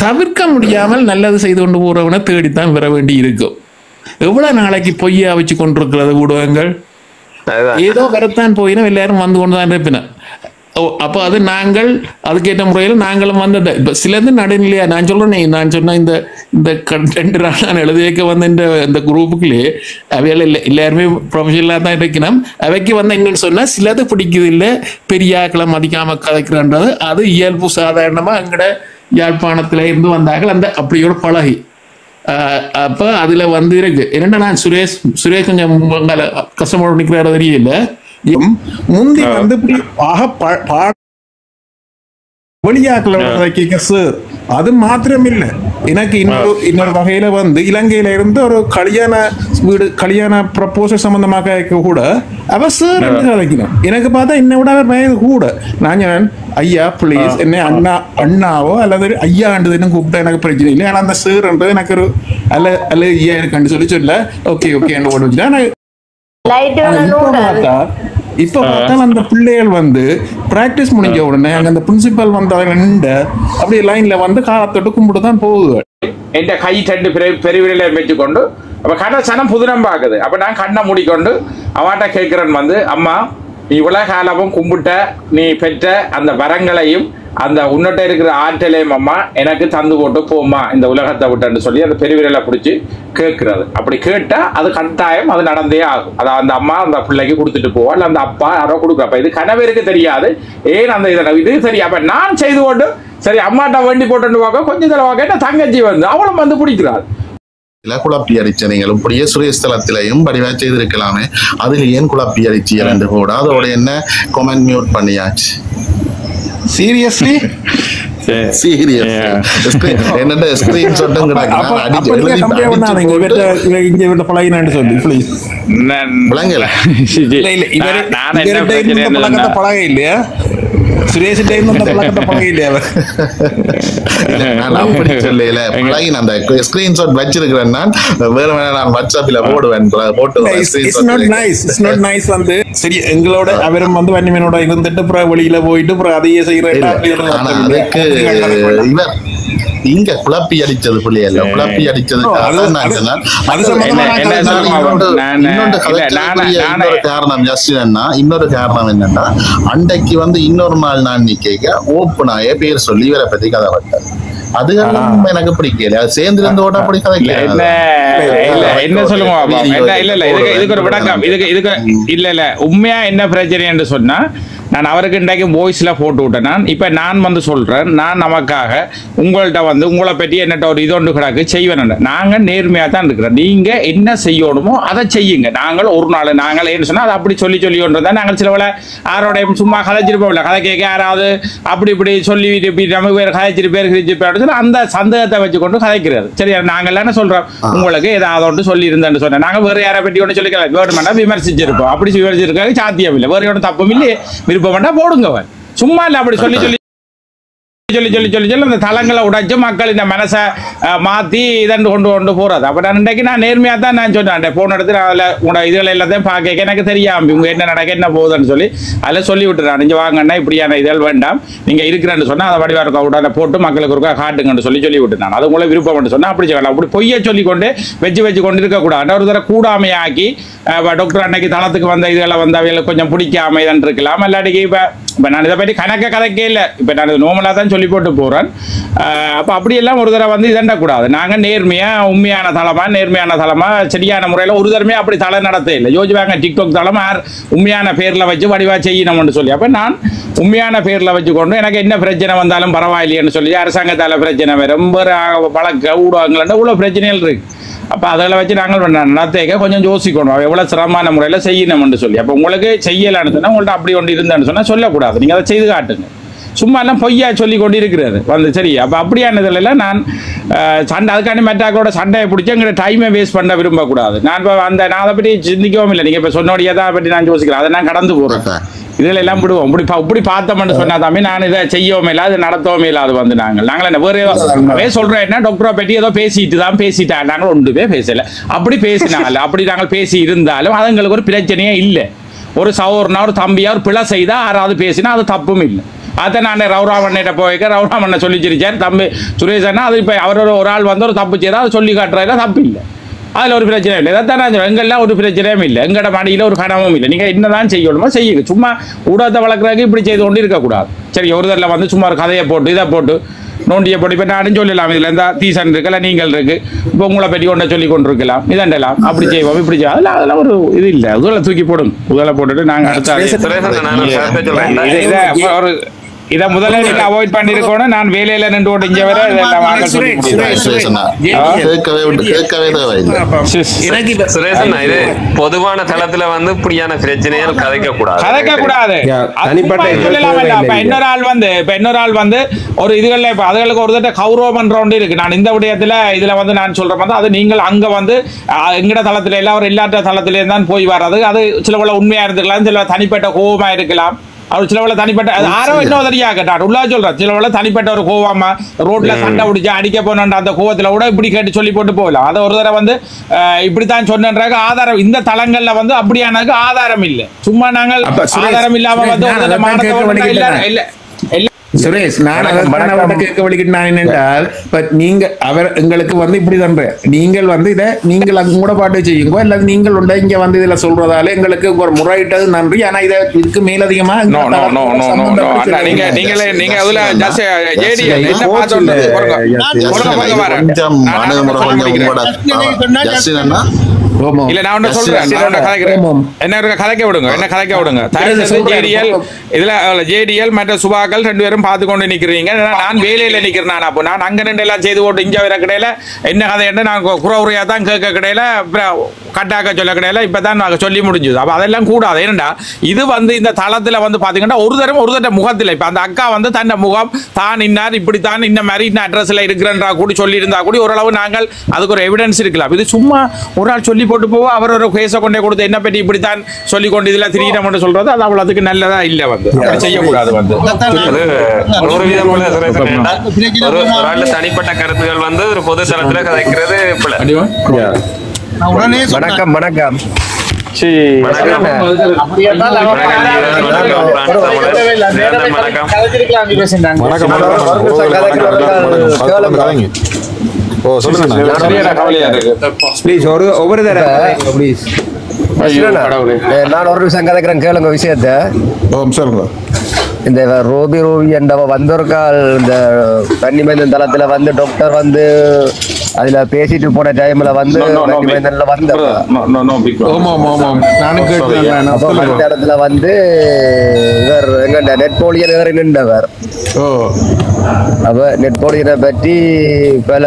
தவிர்க்க முடியாமல் நல்லது செய்து கொண்டு போறவனை தேடித்தான் வர வேண்டி இருக்கும். எவ்வளவு நாளைக்கு பொய்யா வச்சு கொண்டிருக்கிறது ஊடகங்கள்? ஏதோ வரத்தான் போயினா எல்லாரும் வந்து கொண்டுதான் இருப்பின. அப்போ அது நாங்கள் அதுக்கேற்ற முறையில் நாங்களும் வந்தது இப்போ சிலது நடுநிலையா நான் சொல்றேன் நான் சொன்ன இந்த இந்த 2 நாள் நான் எழுதியக்க வந்த இந்த குரூப்புக்குள்ளே அவையால் எல்லாருமே ப்ரொஃபஷனலாக தான் இருக்கணும். அவைக்கு வந்து என்னன்னு சொன்னா சிலது பிடிக்குது இல்லை பெரிய ஆக்களை மதிக்காம கதைக்கிறான்றது அது இயல்பு சாதாரணமா அங்கட யாழ்ப்பாணத்துல இருந்து வந்தார்கள் அந்த அப்படியோட பழகி அப்ப அதுல வந்து இருக்கு என்னன்னா நான் சுரேஷ் கொஞ்சம் கஷ்டப்பட நிற்கிறாரு தெரியல முந்தி வந்து இப்படி வெளியாக்களோட சார் அது மாத்திரம் இல்லை எனக்கு இன்னொரு வகையில வந்து இலங்கையில இருந்து ஒரு கல்யாண ப்ரப்போசல் சம்பந்தமாக கூட அவ சார் கதைக்கணும். எனக்கு பார்த்தா என்னை விட அவர் வயது கூட நான் ஐயா பிளீஸ் என்ன அண்ணாவோ அல்லது ஐயான்றதுன்னு கூப்பிட்டா எனக்கு பிரச்சனை இல்லை. ஆனா அந்த சார்ன்றது எனக்கு ஒரு அல்ல ஐயா எனக்கு சொல்லி சொல்ல ஓகே ஓடு வச்சுட்டா இப்ப பார்த்தா அந்த பிள்ளைகள் வந்து பிராக்டிஸ் முடிஞ்ச உடனே அங்க அந்த பிரின்சிபல் வந்தவங்க நின்று அப்படியே லைன்ல வந்து காலத்தொட்டு கும்பிட்டு தான் போகுது. என் கை 2 பெருவிரலை வச்சுக்கொண்டு அப்ப கண்ணசனம் புதுனம் பாக்குது. அப்ப நான் கண்ணை மூடிக்கொண்டு அவாட்ட கேட்கிறேன் வந்து அம்மா நீ இவ்வளவு காலமும் கும்பிட்ட நீ பெற்ற அந்த வரங்களையும் அந்த உன்னிட்ட இருக்கிற ஆற்றலையும் அம்மா எனக்கு தந்து போட்டு போமா இந்த உலகத்தை விட்டுன்னு சொல்லி அந்த பெருவிரலை பிடிச்சி கேட்கறது. அப்படி கேட்டா அது கட்டாயம் அது நடந்தே ஆகும். அதாவது அந்த அம்மா அந்த பிள்ளைக்கு கொடுத்துட்டு போவா இல்ல அந்த அப்பா யாரோ கொடுக்குறப்ப இது கணவருக்கு தெரியாது ஏன் அந்த இது சரி. அப்ப நான் செய்து கொண்டு சரி அம்மாட்ட வண்டி போட்டு பார்க்க கொஞ்சம் தடவை கேட்ட தங்கச்சி வந்து அவளும் வந்து பிடிக்கிறாள். குழப்பி அடிச்சனைகள் இப்படியே சுரேஸ்தலத்திலையும் படிவா செய்திருக்கலாமே அதுல ஏன் குழப்பி அடிச்சு கூட அதோட என்ன கமெண்ட் மியூட் பண்ணியாச்சு. சீரியஸ்லி என்னோட ஸ்கிரீன் ஷாட்டும் பழக இல்லையா சுரேஷ் அப்படி சொல்லல அந்த ஸ்கிரீன்ஷாட் வச்சிருக்கிறேன் நான் வேற நான் வாட்ஸ்அப்ல போடுவேன் வந்து சரி எங்களோட அவரும் வந்து வன்னிமனோட இருந்துட்டு அப்புறம் வெளியில போயிட்டு அதையே செய்யற இங்க குழப்பி அடிச்சது புள்ளியல்ல குழப்பி அடிச்சது இன்னொரு காரணம் என்னன்னா அன்றைக்கு வந்து இன்னொரு நாள் நான் நிக்க ஓப்பனாய பேர் சொல்லி இவரை பத்தி கதை வட்டார் அதுகளும் எனக்கு பிடிக்கல அது சேர்ந்து இருந்தோட அப்படி கதை என்ன சொல்லுங்க இதுக்கு ஒரு விளக்கம் இதுக்கு இல்ல உண்மையா என்ன பிரச்சனை என்று சொன்னா நான் அவருக்கு இன்றைக்கு வாய்ஸ்ல போட்டு விட்டேன். இப்ப நான் வந்து சொல்றேன் நான் நமக்காக உங்கள்கிட்ட வந்து உங்களை பற்றி என்னட்ட ஒரு இதொன்று கிடக்கு செய்வேன். நாங்க நேர்மையா தான் இருக்கிறோம். நீங்க என்ன செய்யணுமோ அதை செய்யுங்க. நாங்கள் ஒரு நாள் நாங்கள் என்ன சொன்னா அதை அப்படி சொல்லி ஒன்றதான் நாங்கள் சிலவள யாரோடையும் சும்மா கதைச்சிருப்போம்ல கதை கேட்க யாராவது அப்படி இப்படி சொல்லி நமக்கு பேர் கதைச்சிட்டு பேர் கிழிச்சு அந்த சந்தேகத்தை வச்சுக்கொண்டு கதைக்கிறது சரி. நாங்கள் என்ன சொல்றோம் உங்களுக்கு ஏதாவது ஒன்று சொல்லி இருந்தேன்னு சொன்னேன். நாங்கள் வேறு யாரை பற்றி ஒன்று சொல்லிக்கலாம் கவர்மெண்டா விமர்சிச்சிருப்போம். அப்படி விமர்சிச்சிருக்காங்க சாத்தியம் இல்லை வேறு ஒன்றும் தப்பும் இல்லையே விருப்பம் போடுங்க சும்மா இல்ல அப்படி சொல்லி அந்த தளங்களை உடைச்சு மக்கள் இந்த மனசை மாத்தி இதண்டு கொண்டு போறது. அப்ப நான் இன்றைக்கு நான் நேர்மையா தான் நான் சொன்னேன் போன இடத்துல அதுல உங்களோட இதுகள் எல்லாத்தையும் பார்க்க எனக்கு தெரியாம இவங்க என்ன நடக்க என்ன போகுதுன்னு சொல்லி அதில் சொல்லி விட்டுறான். நீங்க வாங்கன்னா இப்படியான இதழ் வேண்டாம் நீங்க இருக்கிறேன்னு சொன்னா அதை வடிவா இருக்க உடனே போட்டு மக்களுக்கு இருக்கா காட்டுங்கன்னு சொல்லி விட்டுனான். அது உங்களை விருப்பம் சொன்னா அப்படி சொல்லலாம். அப்படி பொய்ய சொல்லி கொண்டு வச்சு கொண்டு இருக்கக்கூடாது. ஒரு தடவை கூடாமையாக்கி டாக்டர் அன்னைக்கு தளத்துக்கு வந்த இதுகளை வந்து அவைகளுக்கு கொஞ்சம் பிடிக்காம இதன் இருக்கலாம். இல்லாட்டிக்கு இப்ப நான் இதை பற்றி கணக்க கதைக்கே இல்லை. இப்ப நான் நோமலா தான் சொல்லி போட்டு போறேன். அப்ப அப்படியெல்லாம் ஒரு தடவை வந்து இதண்டக்கூடாது. நாங்க நேர்மையா உண்மையான தளமா சரியான முறையில ஒரு தடவை அப்படி தலை நடத்த இல்லை. யோசிவாங்க டிக்டாக் தளம் உண்மையான பேர்ல வச்சு வடிவா செய்யணும்னு சொல்லி அப்ப நான் உண்மையான பேர்ல வச்சு கொண்டு எனக்கு என்ன பிரச்சனை வந்தாலும் பரவாயில்லைன்னு சொல்லி அரசாங்கத்தால பிரச்சனை வரும் வழக்க ஊடகங்கள் இவ்வளவு பிரச்சனைகள் இருக்கு. அப்ப அதில் வச்சு நாங்கள் நடத்த கொஞ்சம் யோசிக்கணும் எவ்வளவு சிரமமான முறையில செய்யணும்னு சொல்லி. அப்ப உங்களுக்கு செய்யலான்னு சொன்னா உங்கள்ட்ட அப்படி ஒன்று இருந்தான்னு சொன்னா சொல்லக்கூடாது. நீங்க அதை செய்து காட்டுங்க. சும்மா எல்லாம் பொய்யா சொல்லி கொண்டு இருக்கிறது வந்து சரி. அப்ப அப்படியானதுல நான் சண்டை அதுக்காண்டி மற்றாக்களோட சண்டையை பிடிச்சி எங்களோட டைமை வேஸ்ட் பண்ண விரும்பக்கூடாது. நான் நான் அதை பற்றி சிந்திக்கவும் இல்லை. நீங்க இப்ப சொன்னோடைய தான் பற்றி நான் யோசிக்கிறேன். அதை நான் கடந்து போறேன். இதுல எல்லாம் விடுவோம் இப்படி பார்த்தோம்னு சொன்னா தம்பி நான் இதை செய்யவும் இல்லை அது நடத்தவும் இல்லை. அது வந்து நாங்கள் என்ன வேற சொல்றோம் என்ன டாக்டரை பற்றி ஏதோ பேசிட்டாங்க நாங்கள் ஒன்றுமே பேசல. அப்படி பேசினாலும் அப்படி நாங்கள் பேசி இருந்தாலும் அது எங்களுக்கு ஒரு பிரச்சனையே இல்லை. ஒரு சகோதரனா ஒரு தம்பியா ஒரு பிழை செய்தா யாராவது பேசினா அது தப்பும் இல்லை. அதை நான் ரவுராமண்ணிட்ட போய்க்க ரவுராமண்ண சொல்லி சிரிச்சார் தம்பி சுரேஷன்னா அது இப்போ அவர் ஒரு ஆள் வந்து ஒரு தப்பு செய்தால் அதை சொல்லி காட்டுறதுல தப்பு இல்லை. அதுல ஒரு பிரச்சனை இல்லை. இதைத்தான் நான் சொல்றேன். எங்கெல்லாம் ஒரு பிரச்சனையும் இல்லை, எங்கட மடியில ஒரு கனவும் இல்லை. நீங்க என்னதான் செய்யணுமோ செய்யுங்க. சும்மா ஊடகத்தை வளர்க்குறதுக்கு இப்படி செய்து கொண்டு இருக்கக்கூடாது. சரி, ஒரு தடவை வந்து சும்மா ஒரு கதையை போட்டு இதை போட்டு நோண்டியை போட்டு இப்போ நானும் சொல்லலாம், இதில் எந்த தீசன் இருக்குல்ல நீங்கள் இருக்கு, இப்போ உங்களை பற்றி கொண்ட சொல்லி கொண்டு இருக்கலாம், இதண்டலாம் அப்படி செய்வோம் இப்படி செய்வோம். அதெல்லாம் ஒரு இது இல்லை. உதலை தூக்கி போடும். உதலை போட்டுட்டு நாங்கள் அடுத்த ஒரு இதை முதல்ல நீங்க அவாய்ட் பண்ணிருக்கணும். நான் வேலையில நின்று கொண்டு இங்க வர இதெல்லாம் வாங்க சொல்லி சுரேஷன், இது பொதுவான தளத்துல வந்து இப்படியான பிரச்சனைகள் கதைக்க கூடாது. இன்னொரு ஆள் வந்து ஒரு இதுகள்ல இப்ப அதுகளுக்கு ஒரு தட்ட கௌரவம் பண்றோண்டு இருக்கு. நான் இந்த விடயத்துல இதுல வந்து நான் சொல்றேன் வந்து அது நீங்கள் அங்க வந்து எங்கட தளத்துல எல்லாம் ஒரு இல்லாத தளத்திலே தான் போய் வர்றது. அது சில உண்மையா இருந்துக்கலாம், சில தனிப்பட்ட கோபமா இருக்கலாம். அவர் சிலவள தனிப்பட்ட ஆரோ இன்னும் தெரியா கேட்டார் உள்ள சொல்றார். சிலவள தனிப்பட்ட ஒரு கோவமா ரோட்ல சண்டை பிடிச்சா அடிக்க போன அந்த கோவத்துல கூட இப்படி கேட்டு சொல்லி போட்டு போகலாம். அதை ஒரு தடவை வந்து இப்படித்தான் சொன்னன்றாங்க. ஆதாரம் இந்த தளங்கள்ல வந்து அப்படியானதுக்கு ஆதாரம் இல்லை. சும்மா நாங்கள் ஆதாரம் இல்லாம வந்து இல்ல சுரேஷ், நான் கேட்க வலிக்கிட்டு நான் என்னென்றால், நீங்க அவர் எங்களுக்கு வந்து இப்படி தன்ற நீங்கள் வந்து இதை நீங்கள் அங்க கூட பாட்டு செய்யுங்க, அல்லது நீங்கள் உண்ட இங்க வந்து இதுல சொல்றதால எங்களுக்கு ஒரு முறையிட்டது நன்றி. ஆனா இதை இதுக்கு மேலதிகமா இல்ல நான் ஒண்ணு சொல்றேன். என்ன கதைக்க விடுங்க, என்ன கதைக்க விடுங்க. இதுல ஜேடிஎல் மற்ற சுபாக்கள் 2 பேரும் பார்த்து கொண்டு நிக்கிறீங்க. நான் வேலையில நிக்கிறேன். அப்போ நான் அங்க நின்று எல்லாம் செய்து போட்டு இங்க வர கடையில என்ன கதை என்ன நான் குறையா தான் கேட்க கடையில கட்டாக்க சொல்ல கடையில இப்பதான் நாங்க சொல்லி முடிஞ்சது. அப்ப அதெல்லாம் கூடாது. ஏன்னா இது வந்து இந்த தளத்துல வந்து பாத்தீங்கன்னா ஒரு தட்ட முகத்துல இப்ப அந்த அக்கா வந்து தன்னை முகம் தான் இன்னார் இப்படித்தான் இந்த மாதிரி இந்த அட்ரஸ்ல இருக்கிறன்றா கூடி சொல்லி இருந்தா கூடி ஓரளவு நாங்கள் அதுக்கு ஒரு எவிடன்ஸ் இருக்கலாம். இது சும்மா ஒரு ஆள் சொல்லி போட்டு போவோம், அவர் ஒரு கேஸை கொண்டே கொடுத்து என்ன பற்றி இப்படித்தான் சொல்லி கொண்டு இதுல திடீரம் சொல்றது அது அவ்வளவுக்கு நல்லதா இல்ல. வந்து செய்யக்கூடாது. வந்து ஒரு தனிப்பட்ட கருத்துகள் வந்து ஒரு பொது தளத்துல கதைக்கிறது. வணக்கம் வணக்கம். ஒவ்வொரு நான் ஒரு நிமிஷம் கதைக்கிறேன், கேளுங்க விஷயத்த. இந்த ரோபி என்றவ வந்த ஒரு கால் இந்த தண்ணிமேந்தன் தளத்துல வந்து டாக்டர் வந்து அதுல பேசிட்டு போன டைம்ல வந்து தண்ணிமேந்தன்ல வந்த அந்த இடத்துல வந்து இவர் எங்க நெட்போலியன் ஏறி நின்றவர். அப்ப நெட்போலியனை பற்றி பல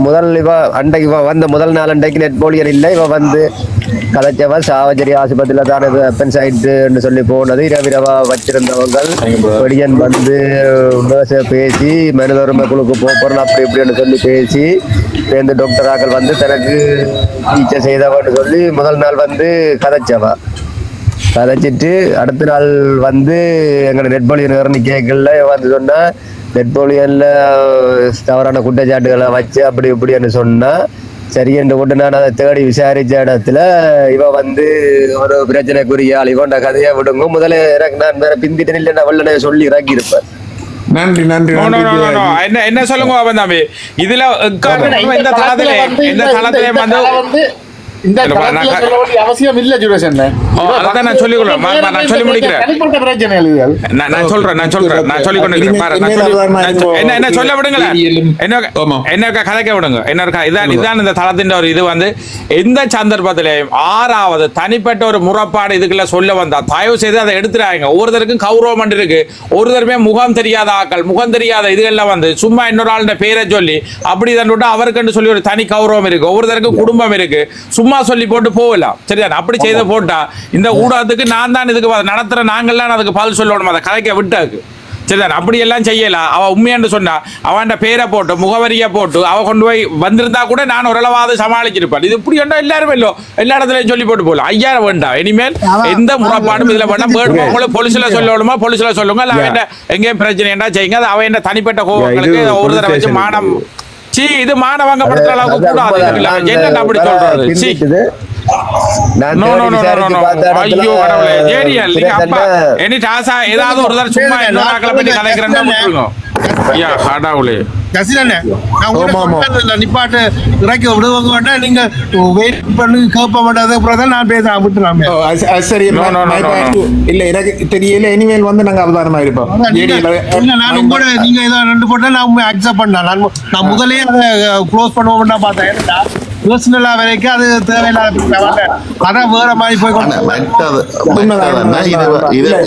முதல் இவ அண்டைக்கு வந்த முதல் நாள் அண்டைக்கு நெட்போலியன் இல்லை, இவ வந்து கலைச்சவ சாவச்சேரி ஆஸ்பத்திரியில தான் வெப்பன்ஸ் ஆயிட்டுன்னு சொல்லி போனது. இரவிரவா வச்சிருந்தவங்க வெளியன் வந்து பேசி மனித உரிமை குழுக்கு போறோம் அப்படி இப்படின்னு சொல்லி பேசி இந்த டாக்டர் ஆக்கள் வந்து தனக்கு சிகிச்சை செய்தவன்னு சொல்லி முதல் நாள் வந்து கதைச்சிட்டு அடுத்த நாள் வந்து எங்களோட நெட்போலியன் இறந்து கேட்கல வந்து சொன்னா நெட்போலியன்ல தவறான குற்றச்சாட்டுகளை வச்சு அப்படி இப்படின்னு சொன்னா சரி என்று கொண்டு நான் அதை தேடி விசாரிச்ச இடத்துல இவ வந்து ஒரு பிரச்சனைக்குரிய ஆள், இவன்ட கதையை விடுங்க முதல்ல நான் வேற பிந்திட்டு இல்லை நான் வெள்ளனை சொல்லி இறக்கி இருப்பேன். நன்றி நன்றி. என்ன சொல்லுங்க இதுல இந்த தளத்திலே வந்து அவசியம் இல்ல ஜுரேஷன். நான் சொல்லிக்கிறேன், நான் சொல்லி முடிக்கிறேன். நான் சொல்றேன். என்ன சொல்ல விடுங்களேன், என்ன கதைக்க விடுங்க. இதுதான் இந்த தளத்தின் ஒரு இது வந்து எந்த சந்தர்ப்பத்திலையும் 6வது தனிப்பட்ட ஒரு முறைப்பாடு இதுக்குள்ள சொல்ல வந்தா தயவு செய்து அதை எடுத்துறாங்க. ஒவ்வொருத்தருக்கும் கௌரவம் இருக்கு. ஒருத்தருமே முகம் தெரியாத ஆக்கள், முகம் தெரியாத இதுகள்லாம் வந்து சும்மா இன்னொரு ஆளுடைய பேரை சொல்லி அப்படி தான் அவருக்கு சொல்லி ஒரு தனி கௌரவம் இருக்கு. ஒவ்வொருத்தருக்கும் குடும்பம் இருக்கு. சும்மா சொல்லி போட்டு போகலாம். சரியா? அப்படி செய்து போட்டா இந்த ஊடகத்துக்கு நான் தான் இதுக்கு நடத்துற நாங்கள்லாம் அதுக்கு பதில் சொல்லணும். அதை கதைக்க விட்டாக்கு. சரிதான்? அப்படி எல்லாம் செய்யலாம். அவ உண்மையான்னு சொன்னா அவன் பேரை போட்டு முகவரியை போட்டு அவ கொண்டு போய் வந்திருந்தா கூட நான் ஓரளவாவது சமாளிச்சிருப்பேன். இது இப்படி ஒன்றா எல்லாரும் இல்லோ எல்லா இடத்துலயும் சொல்லி போட்டு போகலாம். 5000 வேண்டாம். இனிமேல் எந்த முறைப்பாடும் இதுல வேண்டாம். உங்களுக்கு போலீஸ்ல சொல்லணுமா போலீஸ்ல சொல்லுங்க. இல்ல அவன் எங்கேயும் பிரச்சனை என்ன செய்யுங்க. அது அவன் தனிப்பட்ட கோவங்களுக்கு ஒரு தடவை வச்சு மானம் இது மானவங்கப்படுத்துற அளவுக்கு கூடாது. என்ன அப்படி சொல்றது? ஐயோ கடவுளே, ஜேடிஎல் அப்பா எனி டாசா ஏதாவது ஒரு சும்மா இன்னொரு ஆக்களை பற்றி கலைக்கிறேன்னா கடவுளே. ஜசிரண்ணே, நான் உங்கள்ட்ட நிப்பாட்டு இறக்கி விடுவாங்க வேண்டாம், நீங்க வெயிட் பண்ணி கேட்ப மாட்டாத அப்புறம் தான் நான் பேச விட்டுலாம். சரி இல்ல எனக்கு தெரியல. இனிமேல் வந்து நாங்க அவதானமா இருப்போம். நான் உங்களோட நீங்க ஏதோ 2 போட்டா நான் அக்செப்ட் பண்ணேன். நான் முதலே அதை க்ளோஸ் பண்ணுவோம்னா பார்த்தேன். பர்சனலா வரைக்கும் அது தேவையில்லாத அதான் வேற மாதிரி போய்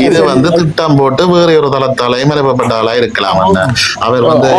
இது வந்து திட்டம் போட்டு வேற ஒரு தளத்தாலையும் மறைப்பட்ட ஆளா இருக்கலாம். அவர் வந்து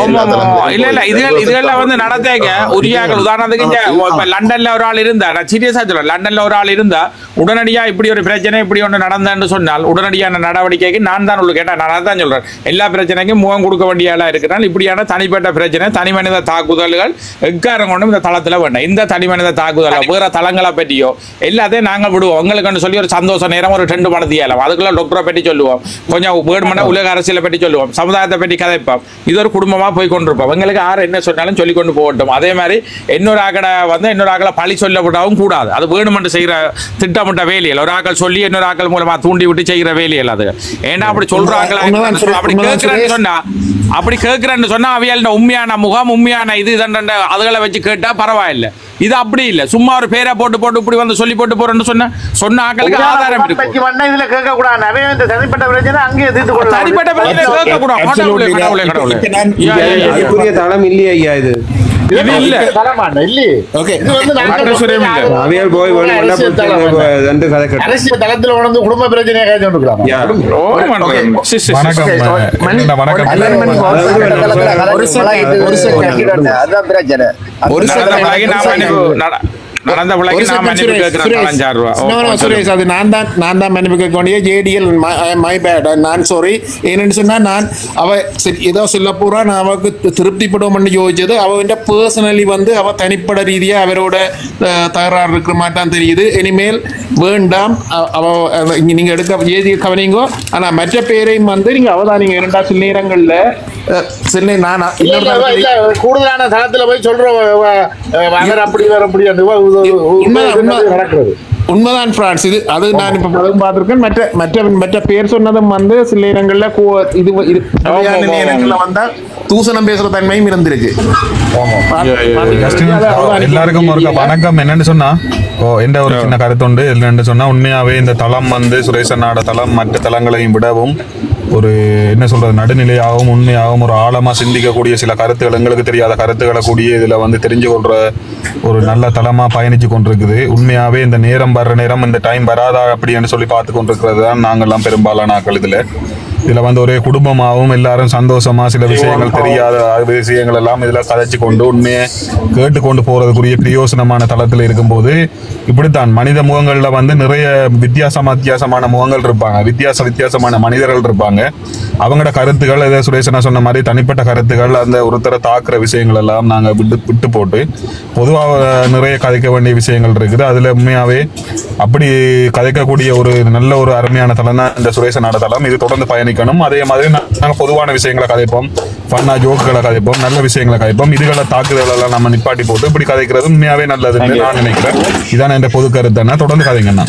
இல்ல இதுகள்ல வந்து நடத்தேங்க உரியாக்கள். உதாரணத்துக்கு இப்ப லண்டன்ல ஒரு ஆள் இருந்தா, நான் சீரியஸா சொல்றேன், லண்டன்ல ஒரு ஆள் இருந்தா உடனடியா இப்படி ஒரு பிரச்சனை இப்படி ஒன்று நடந்தேன்னு சொன்னால் உடனடியான நடவடிக்கைக்கு நான் தான் உங்களுக்கு கேட்டேன். நான் தான் சொல்றேன், எல்லா பிரச்சனைக்கும் முகம் கொடுக்க வேண்டிய ஆளா இருக்கிறால் இப்படியான தனிப்பட்ட பிரச்சனை தனி மனித தாக்குதல்கள் எக்காரம் கொண்டும் இந்த தளத்துல வேண்டாம். இந்த தனி மனித தாக்குதல் வேற தளங்களை பற்றியோ எல்லாத்தையும் நாங்கள் விடுவோம். உங்களுக்கு சொல்லி ஒரு சந்தோஷ நேரம் ஒரு 2 மணி தேலம் அதுக்குள்ள டாக்டரை பற்றி சொல்லுவோம், கொஞ்சம் வேணுமெண்டா உலக அரசியலை பற்றி சொல்லுவோம், சமுதாயத்தை பற்றி கதைப்போம். இது ஒரு குடும்பமா போய் கொண்டிருப்போம். எங்களுக்கு யார் என்ன சொன்னாலும் சொல்லி கொண்டு போகட்டும். அதே மாதிரி இன்னொரு ஆக்கடை வந்து இன்னொரு ஆக்களை பழி சொல்ல விடவும் கூடாது. அது வேணுமென்று செய்யற திட்டமிட்ட வேலையில் ஒரு ஆக்கள் சொல்லி இன்னொரு ஆக்கள் மூலமா தூண்டி விட்டு செய்யற வேலையில் அது. ஏன்னா அப்படி சொல்றாங்களா அப்படி கேட்கிறேன்னு சொன்னா அவையால் உண்மையான முகம் உண்மையான இது அதுகளை வச்சு கேட்டா பரவாயில்லை. இது அப்படி இல்ல, சும்மா ஒரு பேரை போட்டு இப்படி வந்து சொல்லி போட்டு போறேன்னு சொன்ன ஆக்களுக்கு ஆதாரம் இருக்கு. இதுல கேட்க கூடாது. நிறைய தனிப்பட்ட பிரச்சனை அங்கே தீர்த்து கொள்ளலாம். தனிப்பட்ட பிரச்சனை கேட்க கூடாது. புதிய தளம் இல்லையா ஐயா? இது இல்ல அரசியல் தளத்துல உணர்ந்து குடும்ப பிரச்சனையை காய்ச்சி திருப்திப்படும் யோசிச்சது அவன் பர்சனலி வந்து அவ தனிப்பட ரீதியா அவரோட தகராறு இருக்கிற மாட்டான் தெரியுது. இனிமேல் வேண்டாம் நீங்க எடுக்க ஏதிய கவனிங்கோ. ஆனா மற்ற பேரையும் வந்து நீங்க அவதானிங்க. 2 சில நேரங்கள்ல கூடுதலான தளத்துல போய் சொல்றோம் அப்படி வர முடியாது. உண்மைதான் பிரான்ஸ். இது அது நான் இப்ப பார்த்திருக்கேன். மற்ற பேர் சொன்னதும் வந்து சில நேரங்கள்ல நேரங்கள்ல வந்தா தூசணம் பேசுற தன்மையும் இருந்திருக்கு. எல்லாருக்கும் ஒரு வணக்கம். என்னன்னு சொன்னா எந்த ஒரு சின்ன கருத்துண்டு என்னன்னு சொன்னா, உண்மையாவே இந்த தளம் வந்து சுரேசனாட தளம் மற்ற தளங்களையும் விடவும் ஒரு என்ன சொல்றது நடுநிலையாகவும் உண்மையாகவும் ஒரு ஆழமா சிந்திக்கக்கூடிய சில கருத்துக்கள், எங்களுக்கு தெரியாத கருத்துக்களை கூடிய இதுல வந்து தெரிஞ்சு கொள்ற ஒரு நல்ல தளமா பயணிச்சு கொண்டிருக்குது. உண்மையாவே இந்த நேரம் வர்ற நேரம் இந்த டைம் வராதா அப்படின்னு சொல்லி பார்த்து கொண்டிருக்கிறது தான் நாங்கள்லாம் பெரும்பாலான ஆக்கள். இதுல வந்து ஒரே குடும்பமாகவும் எல்லாரும் சந்தோஷமா சில விஷயங்கள் தெரியாத விஷயங்கள் எல்லாம் இதுல கதைச்சு கொண்டு உண்மையை கேட்டுக்கொண்டு போறதுக்குரிய பிரயோசனமான தளத்துல இருக்கும்போது இப்படித்தான் மனித முகங்கள்ல வந்து நிறைய வித்தியாசமான முகங்கள் இருப்பாங்க, வித்தியாசமான மனிதர்கள் இருப்பாங்க. அவங்களோட கருத்துக்கள் ஏதோ சுரேஷனா சொன்ன மாதிரி தனிப்பட்ட கருத்துக்கள் அந்த ஒருத்தரை தாக்குற விஷயங்கள் எல்லாம் நாங்க விட்டு போட்டு பொதுவாக நிறைய கதைக்க வேண்டிய விஷயங்கள் இருக்குது. அதுல உண்மையாவே அப்படி கதைக்கக்கூடிய ஒரு நல்ல ஒரு அருமையான தளம் தான் இந்த சுரேஷனாட தளம். இது தொடர்ந்து பயணிக்கணும். அதே மாதிரி நாங்கள் பொதுவான விஷயங்களை கதைப்போம், ஃபன்னா ஜோக்குகளை கதைப்போம், நல்ல விஷயங்களை கதைப்போம். இதுகளை தாக்குதல் எல்லாம் நம்ம நிப்பாட்டி போட்டு இப்படி கதைக்கிறது உண்மையாவே நல்லதுன்னு நான் நினைக்கிறேன். இதான் என் பொது கருத்து. தொடர்ந்து கதைங்கண்ணா.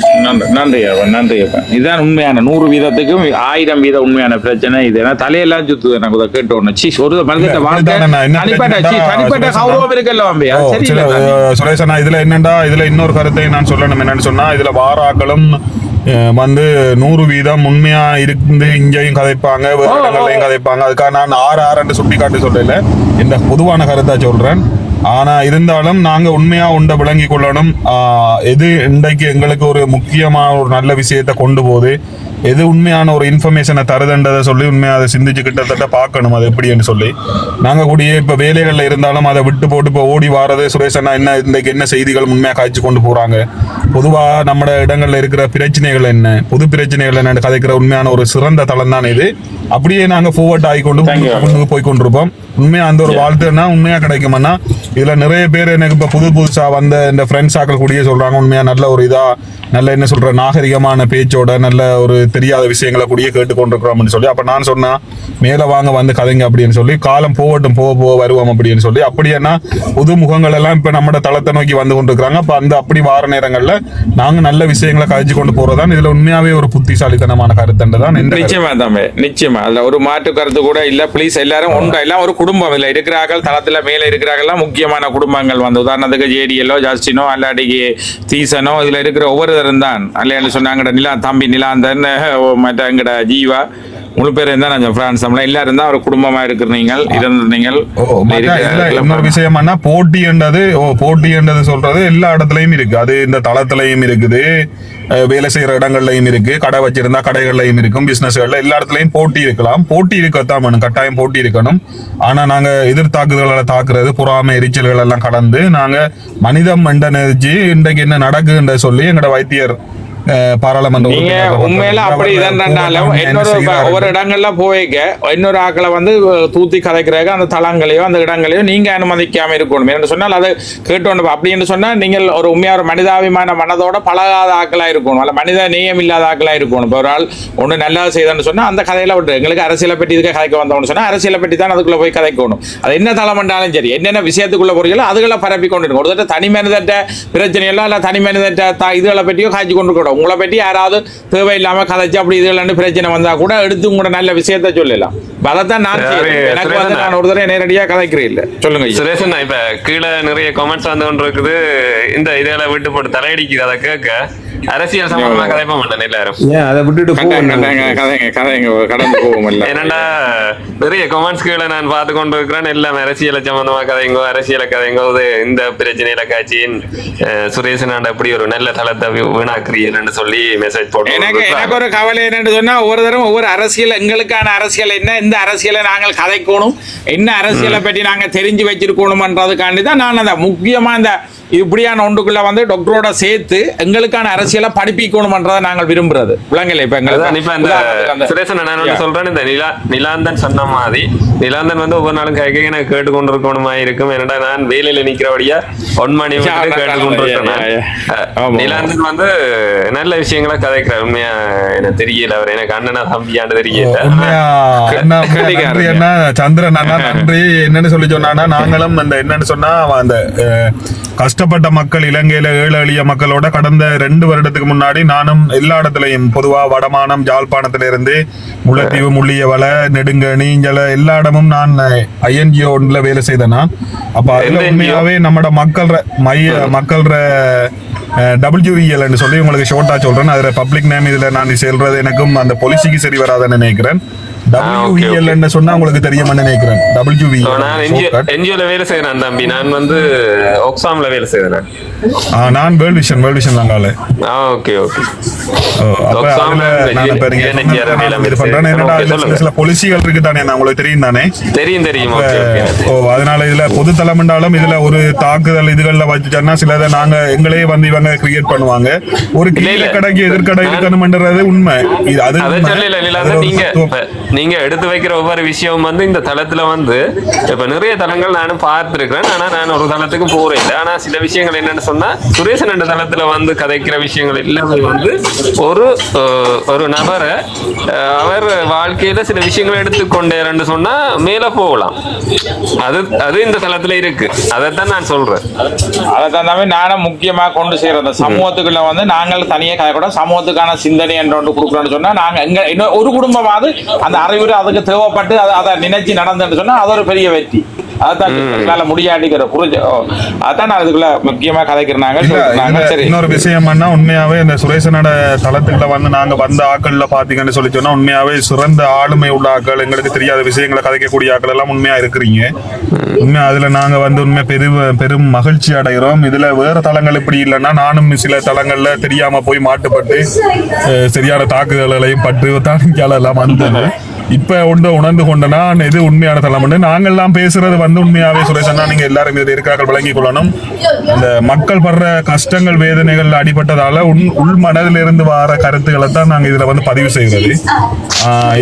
நன்றி. இதுதான் உண்மையான 100% 1000% உண்மையான பிரச்சனை. இது தலையெல்லாம் சுத்துது. எனக்கு கேட்டோன்னு ஒரு மனித வாழ்க்கை தனிப்பட்ட கௌரவம் இருக்குல்ல சுரேஷனா. இதுல என்னண்டா இதுல இன்னொரு கருத்தை நான் சொல்லணும். என்னன்னு சொன்னா, இதுல வாராக்களும் வந்து 100% உண்மையா இருந்து இங்கேயும் கதைப்பாங்க, வேறு இடங்கள்லையும் கதைப்பாங்க. அதுக்காக நான் 6 சுட்டி காட்டி சொல்லல, இந்த பொதுவான கருத்தா சொல்றேன். ஆனா இருந்தாலும் நாங்க உண்மையா உண்டை விளங்கி கொள்ளணும். எது இன்றைக்கு எங்களுக்கு ஒரு முக்கியமான ஒரு நல்ல விஷயத்த கொண்டு போகுது, எது உண்மையான ஒரு இன்ஃபர்மேஷனை தருதுன்றதை சொல்லி உண்மையாக அதை சிந்திச்சு கிட்டத்தட்ட பார்க்கணும் அது எப்படின்னு சொல்லி. நாங்கள் கூடிய இப்போ வேலைகளில் இருந்தாலும் அதை விட்டு போட்டு இப்போ ஓடி வாரது சுரேஷனா என்ன இன்றைக்கு என்ன செய்திகள் உண்மையாக காய்ச்சி கொண்டு போகிறாங்க, பொதுவாக நம்ம இடங்களில் இருக்கிற பிரச்சனைகள் என்ன, பொது பிரச்சனைகள் என்னன்னு கதைக்கிற உண்மையான ஒரு சிறந்த தளம் தான் இது. அப்படியே நாங்கள் ஃபார்வர்ட் ஆகிக்கொண்டு போய் கொண்டிருப்போம். உண்மையாக அந்த ஒரு வாழ்த்துன்னா உண்மையாக கிடைக்கும்னா இதில் நிறைய பேர் எனக்கு இப்போ புதுசாக வந்த இந்த ஃப்ரெண்ட்ஸ் ஆக்கள் கூடிய சொல்கிறாங்க, உண்மையாக நல்ல ஒரு நல்ல என்ன சொல்கிற நாகரிகமான பேச்சோட நல்ல ஒரு தெரியாத விஷயங்களை கூடிய கேட்டுக்கொண்டிருக்கிறோம்னு சொல்லி. அப்போ நான் சொன்னேன் மேலே வாங்க வந்து கதைங்க அப்படின்னு சொல்லி, காலம் போகட்டும் போக வருவோம் அப்படின்னு சொல்லி. அப்படின்னா புது முகங்கள் எல்லாம் இப்போ நம்ம தளத்தை நோக்கி வந்து கொண்டிருக்கிறாங்க. அப்போ அப்படி வார நேரங்களில் நாங்கள் நல்ல விஷயங்களை கழிச்சு கொண்டு போகிறதான் இதில் உண்மையாகவே ஒரு புத்திசாலித்தனமான கருத்துண்டு தான். நிச்சயமா அதுல ஒரு மாற்று கருத்து கூட இல்ல. ப்ளீஸ் எல்லாரும் ஒன்றா எல்லாம் ஒரு குடும்பம் இதுல இருக்கிறார்கள், தளத்துல மேல இருக்கிறார்கள்லாம் முக்கியமான குடும்பங்கள் வந்து உதாரணத்துக்கு ஜேடிஎல்லோ, ஜஸ்டினோ, அல்லாடிக்கு தீசனோ, இதுல இருக்கிற ஒவ்வொருத்தரும் தான் அல்ல சொன்னாங்க. தம்பி நிலாந்தன், மற்ற எங்கட ஜீவா, முழு பேர் இருந்தா நான் பிரான்ஸ் எல்லாரும் தான் ஒரு குடும்பமா இருக்கிறீங்க இருந்தீங்கள். இன்னொரு விஷயம் என்ன, போட்டி என்றது சொல்றது எல்லா இடத்துலயும் இருக்கு. அது இந்த தளத்திலையும் இருக்குது, வேலை செய்யற இடங்கள்லயும் இருக்கு, கடை வச்சிருந்தா கடைகள்லயும் இருக்கும், பிசினஸ்கள்ல எல்லா இடத்துலயும் போட்டி இருக்கலாம். போட்டி இருக்கத்தான் வேணும், கட்டாயம் போட்டி இருக்கணும். ஆனா நாங்க எதிர்த்தாக்குதல்களை தாக்குறது, பொறாமை, எரிச்சல்கள் எல்லாம் கடந்து நாங்க மனிதம் என்ற நினைச்சு இன்றைக்கு என்ன நடக்குதுன்ற சொல்லி எங்கட வைத்தியர் பாராளுமன்ற உண்மையில அப்படி இதனாலும் ஒவ்வொரு இடங்கள்ல போய்க்க இன்னொரு ஆக்களை வந்து தூத்தி கதைக்கிறாங்க. அந்த தளங்களையோ அந்த இடங்களையோ நீங்க அனுமதிக்காம இருக்கணும் என்று சொன்னால் அதை கேட்டோம். அப்படின்னு சொன்னா நீங்கள் ஒரு உண்மையா ஒரு மனிதாபிமான மனதோட பழகாத ஆக்களா இருக்கணும், அல்ல மனித நேயம் இல்லாத ஆக்களா இருக்கணும். இப்போ ஒரு ஆள் ஒண்ணு நல்லா செய்தான்னு சொன்னா அந்த கதையில விட்டு எங்களுக்கு அரசியலை பற்றி இதுக்கு கதைக்க வந்தோம்னு சொன்னா அரசியலை பற்றி தான் அதுக்குள்ள போய் கதைக்கணும். அது என்ன தளம் என்றாலும் சரி, என்னென்ன விஷயத்துக்குள்ள போறீங்களோ அதுகளை பரப்பி கொண்டு இருக்கணும். ஒரு தட்ட தனி மனிதட்ட பிரச்சனையெல்லாம் இல்ல தனி மனிதட்ட இதுகளை பற்றியோ காய்ச்சி கொண்டு இருக்கணும். உங்களை பற்றி யாராவது தேவையில்லாம கதைச்சு அப்படி இதுல பிரச்சனை வந்தா கூட எடுத்து உங்களோட நல்ல விஷயத்த சொல்லலாம். அதைத்தான் நான் எனக்கு வந்து நான் ஒரு தடவை நேரடியா கதைக்கிறேன். இல்ல சொல்லுங்க சுரேஷன். இப்ப கீழே நிறைய கமெண்ட்ஸ் வந்து கொண்டு இருக்குது. இந்த இதெல்லாம் விட்டு போட்டு தலையடிக்குது. அதை கேட்க அரசியல் சம்பந்தமா கதைப்ப மாட்டேன் எல்லாரும். அதை விட்டுட்டு கடந்து போவோம். என்னடா நிறைய கமெண்ட்ஸ் கீழே நான் பார்த்து கொண்டு இருக்கிறேன். எல்லாம் அரசியலை சம்பந்தமா கதைங்கோ, அரசியலை கதைங்கோ, இந்த பிரச்சனையில காட்சியின் சுரேஷன் எப்படி ஒரு நல்ல தளத்தை வீணாக்குறீன்னு சொல்லி மெசேஜ் போட்டு எனக்கு ஒரு கவலை என்னன்னு சொன்னா ஒவ்வொரு தரம் ஒவ்வொரு அரசியல் எங்களுக்கான அரசியல் என்ன, இந்த அரசியலை நாங்கள் கதைக்கணும், என்ன அரசியலை பற்றி நாங்க தெரிஞ்சு வச்சிருக்கணும்ன்றதுக்காண்டி தான் நான் அந்த முக்கியமா இந்த இப்படியான ஒன்றுக்குள்ள வந்து டாக்டரோட சேர்த்து எங்களுக்கான அரசியலை படிப்பிக்கணும்ன்றதை நாங்கள் விரும்புறது. விளங்கல இப்ப சுரேஷன் நான் சொல்றேன். இந்த நிலாந்தன் சொன்ன மாதிரி நிலாந்தன் வந்து ஒவ்வொரு நாளும் கைக்கு எனக்கு கேட்டுக்கொண்டு இருக்கணுமா இருக்கும். என்னடா நான் வேலையில நிக்கிறபடியா 1 மணி கேட்டுக்கொண்டு இருக்கேன். நிலாந்தன் வந்து நல்ல விஷயங்களை கதைக்கிறார். உண்மையா எனக்கு தெரியல, அவர் எனக்கு அண்ணனா தம்பியாண்டு தெரியல. சந்திரன் அண்ணா நன்றி. என்னன்னு சொல்லி சொன்னா நாங்களும் அந்த என்னன்னு சொன்னா அந்த கஷ்டப்பட்ட மக்கள், இலங்கையில ஏழை எளிய மக்களோட கடந்த 2 வருடத்துக்கு முன்னாடி நானும் எல்லா இடத்துலையும் பொதுவா வடமானம், ஜாழ்ப்பாணத்திலிருந்து முல்லைத்தீவு, முள்ளியவள, நெடுங்கணி, எல்லா இடமும் நான் INGO ஒன்றுல வேலை செய்தேன். அப்ப அதுல உண்மையாவே நம்மட மக்கள் WVL சொல்லி உங்களுக்கு ஷோர்ட்டா சொல்றேன். அதுல பப்ளிக் நேம் இதுல நான் சொல்றது எனக்கும் அந்த பொலிசிக்கு சரி வராதுன்னு நினைக்கிறேன். WVL என்ன சொன்னா உங்களுக்கு தெரியுமான்னு நினைக்கிறேன். WVL நான் NGO ல வேலை செய்றேன் தம்பி. நான் வந்து ஆக்ஸாம்ல வேலை செய்றேன். நான் வேர்ல்ட் விஷன் தாங்கால. Okay okay. சில பொலிசிகள் இருக்கு தானே, உங்களுக்கு தெரியும் தானே? தெரியும். அதனால இதுல பொது தளம் என்றாலும் இதுல ஒரு தாக்குதல் இதுகள்ல வச்சுட்டோம்னா சிலதை நாங்க எங்களே வந்து இவங்க கிரியேட் பண்ணுவாங்க. ஒரு கீழே கடைக்கு எதிர்கடை இருக்கணும்ன்றது உண்மை. நீங்க எடுத்து வைக்கிற ஒவ்வொரு விஷயம் வந்து இந்த தளத்துல வந்து இப்ப நிறைய தளங்கள் நானும் பார்த்திருக்கிறேன். ஆனா நான் ஒரு தளத்துக்கு போறேன் இல்லை. ஆனா சில விஷயங்கள் என்னன்னு சொன்னா சுரேஷன் என்ற தளத்துல வந்து கதைக்கிற விஷயங்கள் எல்லாமே வந்து ஒரு நபரை அவர் வாழ்க்கையில சில விஷயங்களை எடுத்துக்கொண்டேன்னு சொன்னா மேல போகலாம். அது இந்த தளத்துல இருக்கு. அதைத்தான் நான் சொல்றேன். அதைத்தான் நானும் முக்கியமா கொண்டு சேர்ற சமூகத்துக்குள்ள வந்து நாங்கள் தனியே கதைக்கூட சமூகத்துக்கான சிந்தனை என்று ஒன்று கொடுக்கணும்னு சொன்னா நாங்க எங்க ஒரு குடும்பமாவது அந்த அறிவுரை அதுக்கு தேவைப்பட்டு அதை நினைச்சு நடந்துன்னு சொன்னா அது ஒரு பெரிய வெற்றி. அதான் முடியாடிக்கிற அதான் அதுக்குள்ள முக்கியமா கதைக்கிறாங்க. இன்னொரு விஷயம் என்ன, உண்மையாவே இந்த சுரேஷனோட தளத்துல வந்து நாங்க வந்த ஆக்கள்ல பாத்தீங்கன்னு சொல்லி சொன்னா உண்மையாவே சிறந்த ஆளுமை உள்ள ஆக்கள், எங்களுக்கு தெரியாத விஷயங்களை கதைக்கக்கூடிய ஆக்கள் எல்லாம் உண்மையா இருக்கிறீங்க. உண்மையா அதுல நாங்க வந்து உண்மை பெரும் மகிழ்ச்சி அடைகிறோம். இதுல வேற தளங்கள் இப்படி இல்லைன்னா நானும் சில தளங்கள்ல தெரியாம போய் மாட்டுப்பட்டு சரியான தாக்குதல்களையும் பட்டு தானிக்காலெல்லாம் வந்தது. இப்ப உணர்ந்து கொண்டனா இது உண்மையான தளம். நாங்கெல்லாம் பேசுறது வந்து உண்மையாவே சுரேஷன்னா நீங்க எல்லாரும் இதுல இருக்கார்கள் விளங்கிக் கொள்ளணும். இந்த மக்கள் படுற கஷ்டங்கள், வேதனைகள் அடிபட்டதால உள் மனதில இருந்து வர கருத்துக்களை தான் நாங்க இதுல வந்து பதிவு செய்யறது.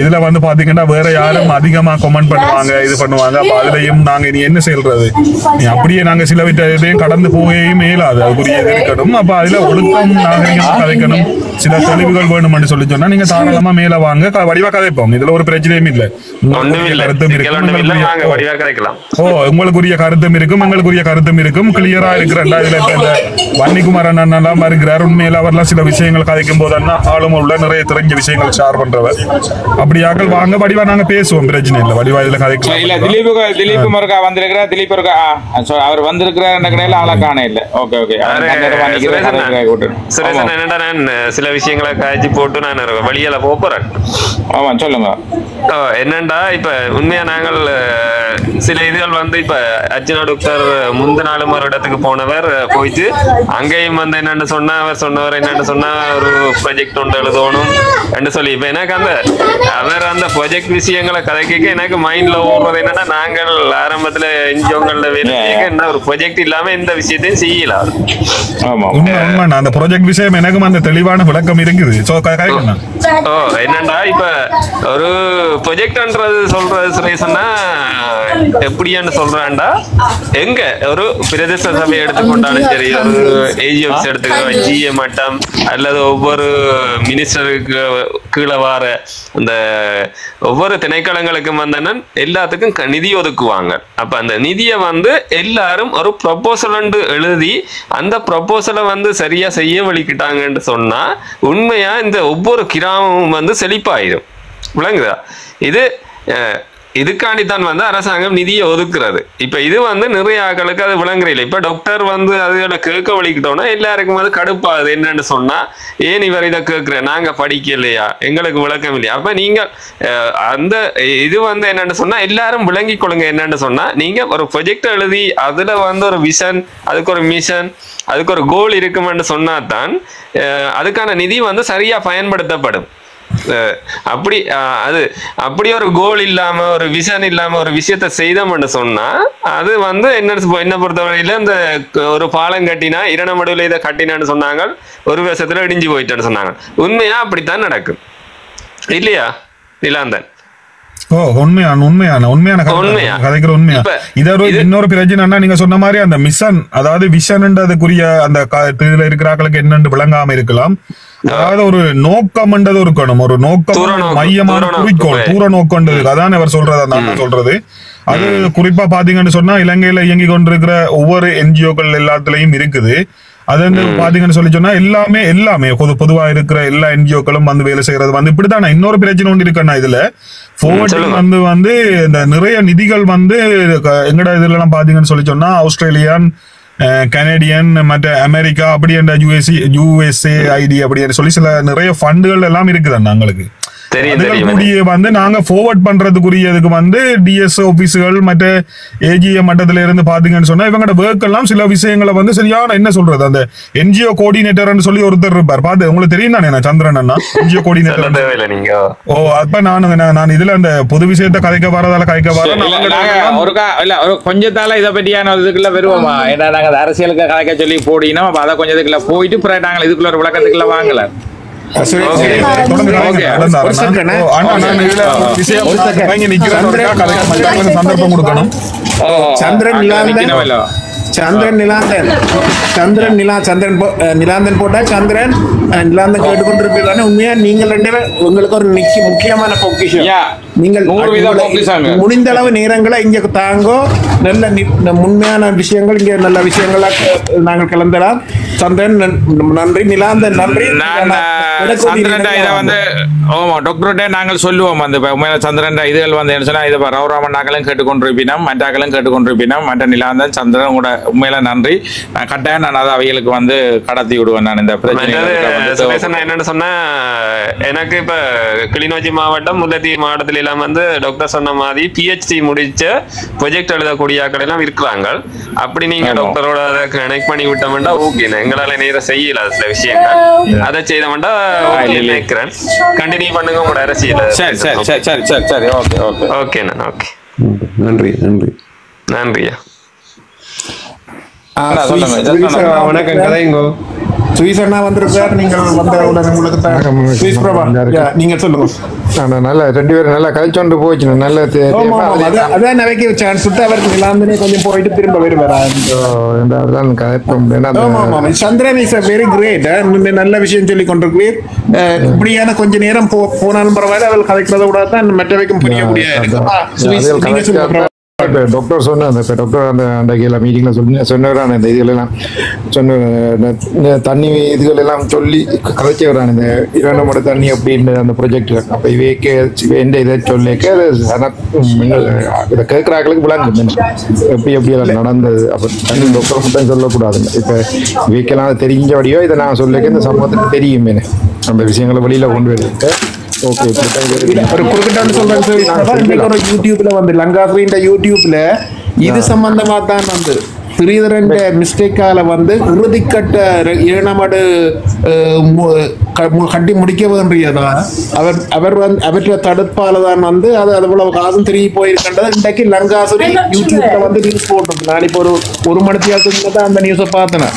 இதுல வந்து பாத்தீங்கன்னா வேற யாரும் அதிகமா கமெண்ட் பண்ணுவாங்க, இது பண்ணுவாங்க. அப்ப அதுலயும் நாங்க இனி என்ன செய்யறது, அப்படியே நாங்க சில இதையும் கடந்து போகையும் மேலாது, அதுக்குரிய இது இருக்கணும். அப்ப அதுல ஒழுக்கம், நாகரிகமா கதைக்கணும், சில தெளிவுகள் வேணும்னு சொல்லி சொன்னா நீங்க தாராளமா மேல வாங்க, வடிவா கதைப்போம். இதுல ஒரு பிரச்சனையும் இல்லை. கருத்தும் இருக்கும். உங்களுக்குரிய கருத்தும் இருக்கும், எங்களுக்குரிய கருத்தும் இருக்கும். கிளியரா இருக்கிற வன்னிக்குமார் அண்ணா இருக்கிறார். உண்மையில அவர்லாம் சில விஷயங்கள் கதைக்கும் போது அண்ணா ஆளும் உள்ள நிறைய தெரிஞ்ச விஷயங்கள் ஷேர் பண்றவர். அப்படியாக வாங்க வடிவா நாங்க பேசுவோம், பிரச்சனை இல்லை. வடிவா இதுல கதைக்கலாம். திலீப் முருகா வந்திருக்கிறார். திலீப் முருகா அவர் வந்திருக்கிறார். ஆளை காண இல்ல. Okay okay. சில விஷயங்களை காய்ச்சி போட்டு நான் வழியால போறேன். ஆமா சொல்லுங்க. என்னண்டா இப்ப உண்மையா நாங்கள் சில இதுகள் வந்து இப்ப அர்ஜுனா டாக்டர் முந்த நாள் ஒரு இடத்துக்கு போனவர் போயிட்டு அங்கேயும் வந்து என்னன்னு சொன்னா சொன்னவர் என்னன்னு சொன்னா ஒரு ப்ராஜெக்ட் ஒன்று எழுதணும் என்று சொல்லி இப்ப எனக்கு அவர் அந்த ப்ராஜெக்ட் விஷயங்களை கதைக்க எனக்கு மைண்ட்ல ஓடுறது என்னன்னா நாங்கள் ஆரம்பத்துல என்ஜிஓங்கள்ல வேலை என்ன ஒரு ப்ராஜெக்ட் இல்லாம எந்த விஷயத்தையும் செய்யலாம். அந்த ப்ராஜெக்ட் விஷயம் எனக்கும் அந்த தெளிவான விளக்கம் இருக்குது. என்னண்டா இப்ப ஒரு ப்ரொஜெக்ட்ன்றது சொல்றது சுரேஷன்னா எப்படின்னு சொல்றான்டா, எங்க ஒரு பிரதேச சபை எடுத்துக்கொண்டாலும் சரி, ஒரு ஏஜிஎஃப்ஸ் எடுத்துக்க ஜிஏ மட்டம் அல்லது ஒவ்வொரு மினிஸ்டருக்கு கீழே வார அந்த ஒவ்வொரு திணைக்களங்களுக்கும் வந்தனன் எல்லாத்துக்கும் நிதி ஒதுக்குவாங்க. அப்ப அந்த நிதியை வந்து எல்லாரும் ஒரு ப்ரொபோசல் எழுதி அந்த ப்ரொபோசலை வந்து சரியா செய்ய வலிக்கிட்டாங்கன்னு சொன்னா உண்மையா இந்த ஒவ்வொரு கிராமமும் வந்து செழிப்பாயிரும். விளங்குதா? இதுக்காண்டித்தான் வந்து அரசாங்கம் நிதியை ஒதுக்குறது. இப்ப இது வந்து நிறைய ஆட்களுக்கு அது விளங்குறீங்க. இப்ப டாக்டர் வந்து அதுல கேட்க வலிக்கிட்டோம்னா எல்லாருக்கும் வந்து கடுப்பாகுது. என்னன்னு சொன்னா, ஏன் இவர் இதை கேட்கிற, நாங்க படிக்கலையா, எங்களுக்கு விளக்கம் இல்லையா? அப்ப நீங்க அந்த இது வந்து என்னன்னு சொன்னா எல்லாரும் விளங்கி கொள்ளுங்க. என்னன்னு சொன்னா, நீங்க ஒரு ப்ரொஜெக்ட் எழுதி அதுல வந்து ஒரு விஷன், அதுக்கு ஒரு மிஷன், அதுக்கு ஒரு கோல் இருக்குமென்னு சொன்னா தான் அதுக்கான நிதி வந்து சரியா பயன்படுத்தப்படும். அப்படி அப்படி ஒரு கோல் இல்லாம ஒரு விஷன் இல்லாம ஒரு விஷயத்த செய்தோம்னு சொன்னா அது வந்து என்ன பொறுத்தவரையில இந்த ஒரு பாலம் கட்டினா இரணமடுவில் இதை கட்டினான்னு சொன்னாங்க, ஒரு வருஷத்துல இடிஞ்சு போயிட்டேன்னு சொன்னாங்க. உண்மையா அப்படித்தான் நடக்கும் இல்லையா நிலாந்தன்? இன்னொரு பிரச்சனை நீங்க சொன்ன மாதிரி அந்த மிஷன், அதாவது விஷன்ன்றதுக்குரிய அந்த இதுல இருக்கிறாங்களுக்கு என்னன்னு விளங்காம இருக்கலாம். அதாவது ஒரு நோக்கம்ன்றது இருக்கணும், ஒரு நோக்கம் மையமான குறிக்கோள், தூர நோக்கம்ன்றது. அதான் அவர் சொல்றது. அது குறிப்பா பாத்தீங்கன்னு சொன்னா இலங்கையில இயங்கி கொண்டிருக்கிற ஒவ்வொரு என்ஜிஓக்கள் எல்லாத்துலயும் இருக்குது. அது வந்து பாத்தீங்கன்னு சொல்லி சொன்னா எல்லாமே பொதுவா இருக்கிற எல்லா என்ஜிஓக்களும் வந்து வேலை செய்யறது வந்து இப்படித்தானே. இன்னொரு பிரச்சனை ஒன்று இருக்குன்னா இதுல forwarding வந்து இந்த நிறைய நிதிகள் வந்து எங்கட இதுல எல்லாம் பாத்தீங்கன்னு சொல்லி சொன்னா ஆஸ்திரேலியன், கனடியன், மற்ற அமெரிக்கா அப்படி என்ற யுஎஸ்ஏ ஐடி அப்படி சொல்லி சில நிறைய ஃபண்டுகள் எல்லாம் இருக்குது எங்களுக்கு. வந்து நாங்க ஃபார்வர்ட் பண்றதுக்குரியதுக்கு வந்து டிஎஸ்ஓ ஆபீஸ்கள் மற்ற ஏஜிஏ மட்டத்துல இருந்து பாத்தீங்கன்னு சொன்னா இவங்களோட ஒர்க் எல்லாம் சில விஷயங்களை வந்து சரியான என்ன சொல்றது அந்த என்ஜிஓ கோஆர்டினேட்டர்னு சொல்லி ஒருத்தர் இருப்பார். பாத்து உங்களுக்கு தெரியும் தானே சந்திரன் அண்ணா என்ஜிஓ கோஆர்டினேட்டர். ஓ அப்ப நான் இதுல அந்த பொது விஷயத்த கதைக்க வரதால கதைக்க வர ஒரு கொஞ்சத்தால இதை பற்றியான இதுக்குள்ள வருவோமா? ஏன்னா நாங்க அரசியலுக்கு கதைக்க சொல்லி போடினா அதை கொஞ்சம் இதுக்குள்ள போயிட்டு நாங்க இதுக்குள்ள ஒரு விளக்கத்துக்குள்ள வாங்கல. சந்தர்ப்பம் கொடுக்கணும். சந்திரன் நிலாந்தன் போட்டா சந்திரன் நிலாந்தன் கேட்டுக்கொண்டிருப்பீங்க. உண்மையா நீங்கள் ரெண்டு உங்களுக்கு ஒரு முக்கியமான பொக்கிஷம். நீங்கள் முடிந்த அளவு நேரங்களை இங்க தாங்கோ. நல்ல உண்மையான விஷயங்கள் இங்க நல்ல விஷயங்களா நாங்கள் கலந்தலாம். சந்திரன் நன்றி, நிலாந்தன் நன்றி. சந்திரன் இதை வந்து டாக்டர்கிட்ட நாங்கள் சொல்லுவோம். அந்த உண்மையில சந்திரன் இதுகள் வந்து என்ன சொன்னா, இதை ரவுராமன் நாங்களும் கேட்டுக்கொண்டிருப்பினோம், மற்றாக்களும் கேட்டுக்கொண்டிருப்பினோம். மற்ற நிலாந்தன் சந்திரன் கூட உண்மையில நன்றி. கட்டாயம் நான் அதை அவைகளுக்கு வந்து கடத்தி விடுவேன். நான் இந்த பிரச்சனை என்னன்னு சொன்னா, எனக்கு இப்ப கிளிநொச்சி மாவட்டம் முல்லைத்தீவு மாவட்டத்தில எல்லாம் வந்து டாக்டர் சொன்ன மாதிரி பிஹெச்டி முடிச்ச ப்ரொஜெக்ட் எழுதக்கூடிய ஆட்கள் எல்லாம் இருக்கிறாங்க. அப்படி நீங்க டாக்டரோட அதை கனெக்ட் பண்ணி விட்டோம்னா ஓகே, எங்களால நேரம் செய்யல சில விஷயங்கள், அதை செய்தோம்னா நினைக்கிறேன். கண்டினியூ பண்ணுங்க உங்களோட அரசியல். சரி சரி சரி சரி சரி சரி ஓகே ஓகே ஓகேண்ணா. ஓகே, நன்றி நன்றி நன்றியா. வணக்கம் கதைங்கோ. சுவிஸ் அண்ணா வந்திருக்கார். நீங்கள் வந்தவுடன் உங்களுக்கு சுவிஸ் பிரபா நீங்க சொல்லுங்க. நல்லா 2 பேரும் நல்லா கழிச்சோண்டு போச்சு. நல்ல அதான் நிறைய சான்ஸ் விட்டு அவருக்கு எல்லாமே கொஞ்சம் போயிட்டு திரும்ப வருவார். சந்திரன் இஸ் வெரி கிரேட். நல்ல விஷயம் சொல்லி கொண்டிருக்கிறீர். இப்படியான கொஞ்ச நேரம் போனாலும் பரவாயில்ல, அவள் கதைக்கிறத கூட தான் மற்றவைக்கும் புரிய முடியாது. டாக்டர் சொன்ன டாக்டர் அந்த மீட்டிங்ல சொன்னவரான இந்த இதுகளெல்லாம் தண்ணி இதுகள் எல்லாம் சொல்லி கதைச்சவரான இந்த 2 மட தண்ணி அப்படின்னு அந்த ப்ரொஜெக்ட். அப்ப எந்த இதை சொல்லிக்க இதை கேட்கறாங்களுக்கு விளங்கு எப்படி எல்லாம் நடந்தது. அப்ப தண்ணி டாக்டர் மட்டும் சொல்லக்கூடாதுங்க. இப்ப இவைக்கெல்லாம் தெரிஞ்சபடியோ இதை நான் சொல்லிக்க இந்த சமூகத்துக்கு தெரியுமே அந்த விஷயங்களை வெளியில கொண்டு வருது. ஓகே, ஒரு குறிப்பிட்ட சொல்றேன். யூடியூப்ல வந்து லங்காஸ்ரீன்ற யூடியூப்ல இது சம்பந்தமா தான் வந்து ஸ்ரீதரன் மிஸ்டேக்கால வந்து இறுதிக்கட்ட 7 மடு கட்டி முடிக்க வேண்டியதா அவர் வந்து அவற்றை தடுப்பால தான் வந்து அது அவ்வளவு காசும் திரும்பி போயிருக்கின்றது. இன்றைக்கு லங்காசுரி யூடியூப்ல வந்து நியூஸ் போட்டோம். நான் இப்போ ஒரு மணித்தியாலத்துக்கு தான் அந்த நியூஸை பார்த்தேன்.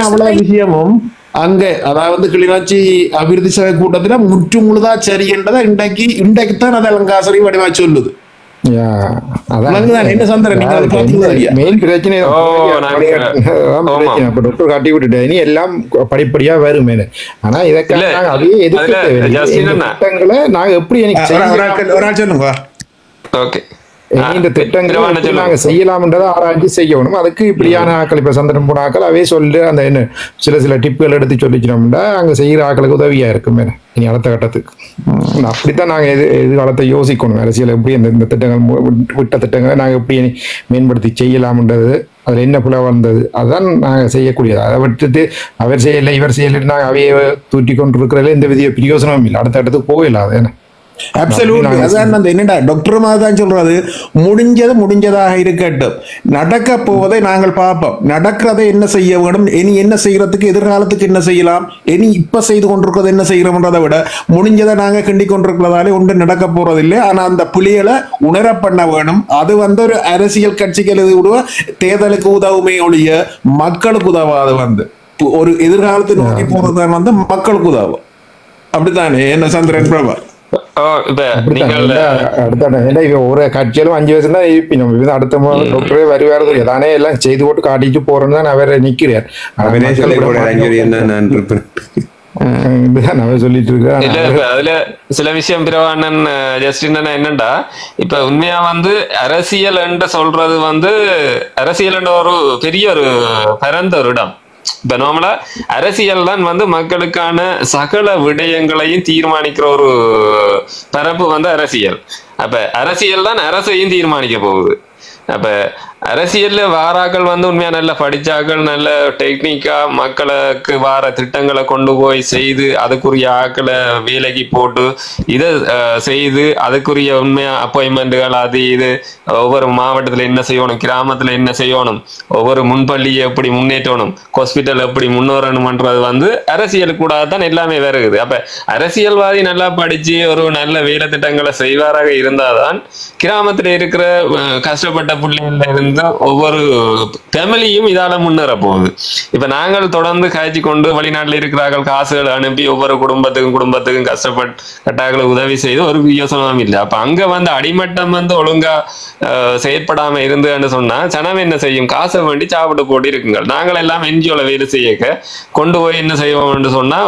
அவ்வளவு விஷயமும் அங்க அதாவது கிளிநொச்சி அபிவிருத்தி சபை கூட்டத்துல முற்று முழுதா சரி என்றதை இன்றைக்குத்தான் அதை லங்காசுரி வடிவா சொல்லுது. என்ன சந்திரன் மெயின் பிரச்சனை டாக்டர் காட்டி விட்டுட்டேன். இனி எல்லாம் படிப்படியா வரும். ஆனா இதற்காக அதே எதிர்ப்புகளை நாங்க எப்படி சொல்லுங்க. ஓகே, இந்த திட்டங்களை நாங்க செய்யலாம்ன்றதை ஆராய்ச்சி செய்யணும். அதுக்கு இப்படியான ஆக்கள் இப்ப சந்திரன் போன ஆக்கள் அவே சொல்லு அந்த என்ன சில டிப்புகள் எடுத்து சொல்லிச்சினோம்னா அங்க செய்யற ஆக்களுக்கு உதவியா இருக்கும் இனி அடுத்த கட்டத்துக்கு. அப்படித்தான் நாங்க எதிர்காலத்தை யோசிக்கணும். அரசியல் எப்படி இந்த திட்டங்கள் விட்ட திட்டங்களை நாங்க எப்படி மேம்படுத்தி செய்யலாம்ன்றது, அதுல என்ன புல வந்தது அதுதான் நாங்க செய்யக்கூடியது. அதை விட்டுட்டு அவர் செய்யலை இவர் செய்யலைன்னு நாங்க அவைய தூட்டி கொண்டு இருக்கிறதுல எந்த வித பிரயோசனமும் இல்லை. அடுத்த இடத்துக்கு போயிடலாம். அது என்ன என்னடா டாக்டர் தான் சொல்றது, முடிஞ்சதாக இருக்கட்டும், நடக்க போவதை நாங்கள் பார்ப்போம். நடக்கிறதை என்ன செய்ய வேண்டும், இனி என்ன செய்யறதுக்கு, எதிர்காலத்துக்கு என்ன செய்யலாம், இனி இப்ப செய்து கொண்டிருக்கிறது என்ன செய்யறோம்ன்றதை விட முடிஞ்சதை நாங்க கிண்டி கொண்டிருக்கிறதாலே ஒன்று நடக்க போறதில்லை. ஆனா அந்த புலிகளை உணர பண்ண வேணும். அது வந்து ஒரு அரசியல் கட்சிகள் தேர்தலுக்கு உதவுமே ஒழிய மக்களுக்கு உதவாது. வந்து ஒரு எதிர்காலத்தை நோக்கி போறதுதான் வந்து மக்களுக்கு உதவும். அப்படித்தானே என்ன சந்திரன் பிரபா? ஒரு கட்சியிலும் 5 வருஷம் தான் இருப்பினும் அடுத்த டாக்டரே வருவாரு தானே எல்லாம் செய்து போட்டு காட்டிட்டு போறோம்னு தான் அவரை நிக்கிறார். சொல்லிட்டு இருக்க அதுல சில விஷயம் பிரவாணன் ஜஸ்டின் என்னண்டா, இப்ப உண்மையா வந்து அரசியல் என்று சொல்றது வந்து அரசியல் என்ற ஒரு பெரிய ஒரு பரந்த ஒரு இடம். இப்ப நார்மலா அரசியல் தான் வந்து மக்களுக்கான சகல விடயங்களையும் தீர்மானிக்கிற ஒரு பரப்பு வந்து அரசியல். அப்ப அரசியல் தான் அரசையும் தீர்மானிக்க போகுது. அப்ப அரசியல்ல வாராக்கள் வந்து உண்மையா நல்ல படிச்சாக்கள் நல்ல டெக்னிக்கா மக்களுக்கு வார திட்டங்களை கொண்டு போய் செய்து அதுக்குரிய ஆக்களை வேலைக்கு போட்டு இதை செய்து அதுக்குரிய உண்மையா அப்பாயின்மெண்ட்டுகள் அது இது ஒவ்வொரு மாவட்டத்துல என்ன செய்யணும், கிராமத்துல என்ன செய்யணும், ஒவ்வொரு முன்பள்ளியை எப்படி முன்னேற்றணும், ஹாஸ்பிட்டல் எப்படி முன்னேறணும்ன்றது வந்து அரசியல் கூட தான் எல்லாமே வருகுது. அப்ப அரசியல்வாதி நல்லா படிச்சு ஒரு நல்ல வேலை திட்டங்களை செய்வாராக இருந்தாதான் கிராமத்துல இருக்கிற கஷ்டப்பட்ட பிள்ளைகள்ல இருந்து ஒவ்வொரு ஃபேமிலியும் இதால முன்னேற போகுது. இப்ப நாங்கள் தொடர்ந்து காய்ச்சி கொண்டு வெளிநாட்டுல இருக்கிறார்கள் காசுகள் அனுப்பி ஒவ்வொரு குடும்பத்துக்கும் கஷ்டப்பட்டாக்களை உதவி செய்து ஒரு யோசனம் இல்லை. அப்ப அங்க வந்து அடிமட்டம் வந்து ஒழுங்கா செயற்படாம இருந்துன்னு சொன்னா சனம் என்ன செய்யும், காசை வேண்டி சாப்பிட்டு போட்டு இருக்குங்க. நாங்கள் எல்லாம் என்ஜிஓல வேலை செய்யக்க கொண்டு போய் என்ன செய்வோம்னு சொன்னா